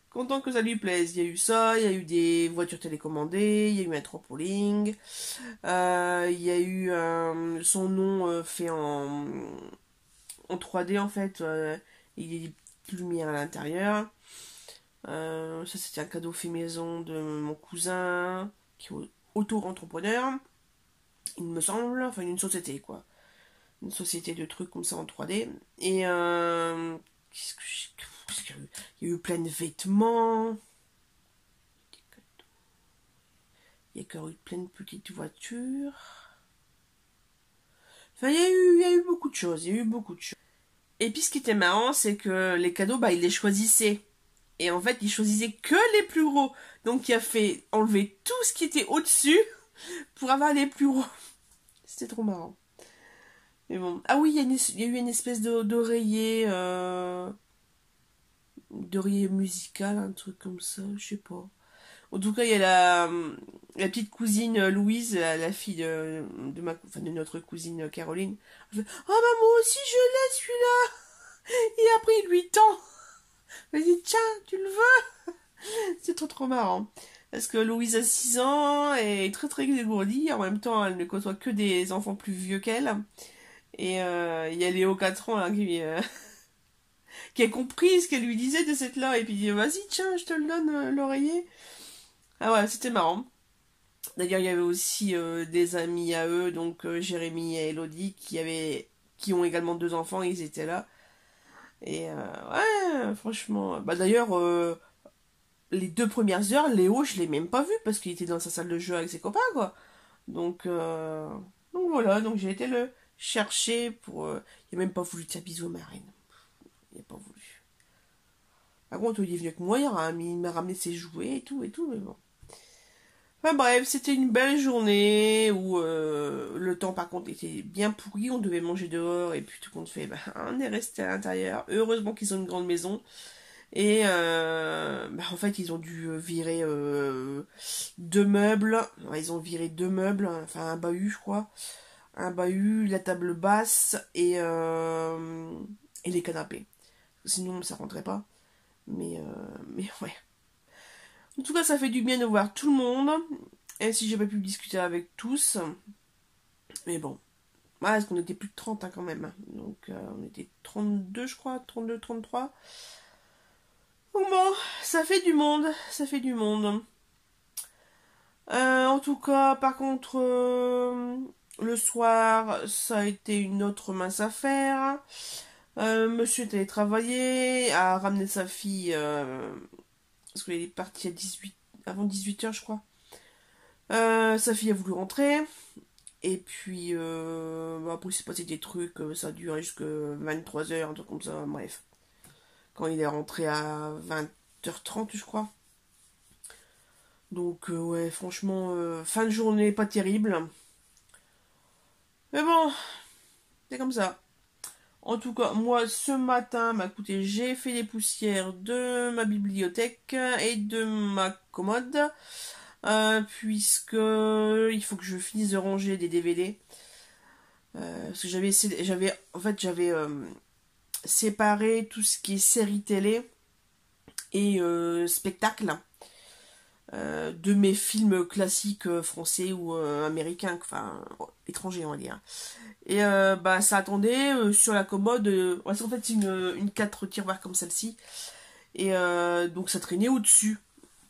Contente que ça lui plaise. Il y a eu ça, il y a eu des voitures télécommandées, il y a eu un trampoline. Il y a eu son nom fait en 3D en fait. Il y a des petites lumières à l'intérieur. Ça c'était un cadeau fait maison de mon cousin qui est auto-entrepreneur. Il me semble. Enfin une société quoi. Une société de trucs comme ça en 3D. Et qu'est-ce que il y a eu plein de vêtements. Il y a encore eu plein de petites voitures. Enfin, il y a eu beaucoup de choses. Il y a eu beaucoup de choses. Et puis, ce qui était marrant, c'est que les cadeaux, bah, il les choisissait. Et en fait, il choisissait que les plus gros. Donc, il a fait enlever tout ce qui était au-dessus pour avoir les plus gros. C'était trop marrant. Mais bon. Ah oui, il y a eu une espèce d'oreiller... d'oreiller musical, un truc comme ça, je sais pas. En tout cas, il y a la petite cousine Louise, la fille de notre cousine Caroline. Elle fait, oh, bah, moi aussi je l'ai celui-là. Il a pris 8 ans. Elle dit, tiens, tu le veux? C'est trop marrant. Parce que Louise a 6 ans, et est très très dégourdie. En même temps, elle ne côtoie que des enfants plus vieux qu'elle. Et il y a Léo 4 ans là, qui a compris ce qu'elle lui disait de cette là. Et puis il dit, vas-y, tiens, je te le donne, l'oreiller. Ah ouais, c'était marrant. D'ailleurs, il y avait aussi des amis à eux, donc Jérémy et Elodie, qui ont également 2 enfants, ils étaient là. Et ouais, franchement. Bah d'ailleurs, les 2 premières heures, Léo, je l'ai même pas vu parce qu'il était dans sa salle de jeu avec ses copains, quoi. Donc, donc voilà, donc j'ai été le chercher pour. Il a même pas voulu dire bisous à ma reine. Il a pas voulu. Par contre, il est venu avec moi, il m'a ramené ses jouets et tout, mais bon. Enfin bref, c'était une belle journée où le temps par contre était bien pourri, on devait manger dehors et puis tout compte fait, on est resté à l'intérieur. Heureusement qu'ils ont une grande maison et en fait ils ont dû virer 2 meubles. Ouais, ils ont viré 2 meubles, enfin un bahut je crois, un bahut, la table basse et les canapés. Sinon ça rentrait pas. Mais ouais. En tout cas, ça fait du bien de voir tout le monde. Et si j'ai pas pu discuter avec tous. Mais bon. Ouais, parce qu'on était plus de 30 hein, quand même. Donc on était 32 je crois. 32, 33. Donc bon, ça fait du monde. Ça fait du monde. En tout cas, par contre, le soir, ça a été une autre mince affaire. Monsieur est allé travailler, a ramené sa fille... parce qu'il est parti avant 18h je crois. Sa fille a voulu rentrer. Et puis après il s'est passé des trucs, ça a duré jusqu'à 23h, un truc comme ça, bref. Quand il est rentré à 20h30 je crois. Donc ouais franchement fin de journée pas terrible. Mais bon, c'est comme ça. En tout cas, moi, ce matin, écoutez, j'ai fait les poussières de ma bibliothèque et de ma commode, puisque il faut que je finisse de ranger des DVD. Parce que j'avais séparé tout ce qui est série télé et spectacle de mes films classiques français ou américains, enfin étrangers on va dire. Et ça attendait sur la commode. En fait, c'est une 4 tiroirs comme celle-ci. Et donc, ça traînait au-dessus.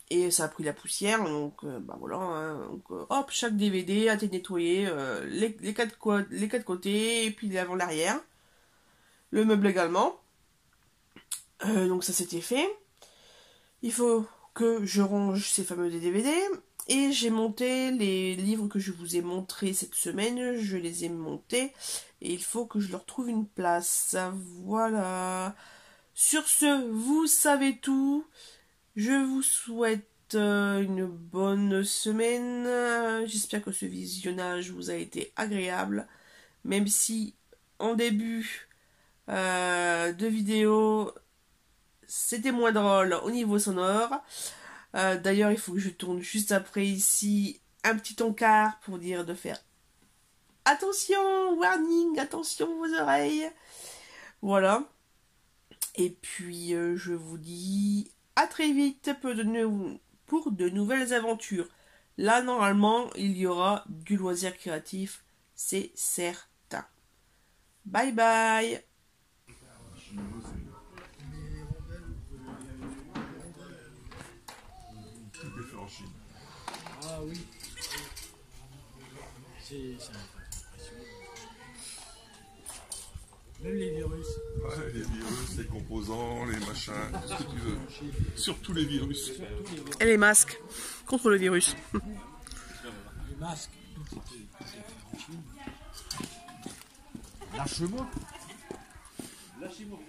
Et ça a pris la poussière. Donc, voilà. Hein, donc, hop, chaque DVD a été nettoyé. Les quatre côtés. Et puis l'avant, l'arrière. Le meuble également. Donc, ça s'était fait. Il faut que je range ces fameux DVD. Et j'ai monté les livres que je vous ai montrés cette semaine, je les ai montés et il faut que je leur trouve une place. Voilà. Sur ce, vous savez tout. Je vous souhaite une bonne semaine. J'espère que ce visionnage vous a été agréable, même si en début de vidéo c'était moins drôle au niveau sonore. D'ailleurs, il faut que je tourne juste après ici un petit encart pour dire de faire attention, warning, attention vos oreilles. Voilà. Et puis, je vous dis à très vite pour de nouvelles aventures. Là, normalement, il y aura du loisir créatif, c'est certain. Bye bye. Tout est fait en Chine. Ah oui. C'est impressionnant. Même les virus. Ouais, les virus, les composants, les machins, tout ce que tu veux. Surtout les virus. Et les masques contre le virus. Les masques, tout est fait en Chine. Lâche-moi. Lâchez-moi.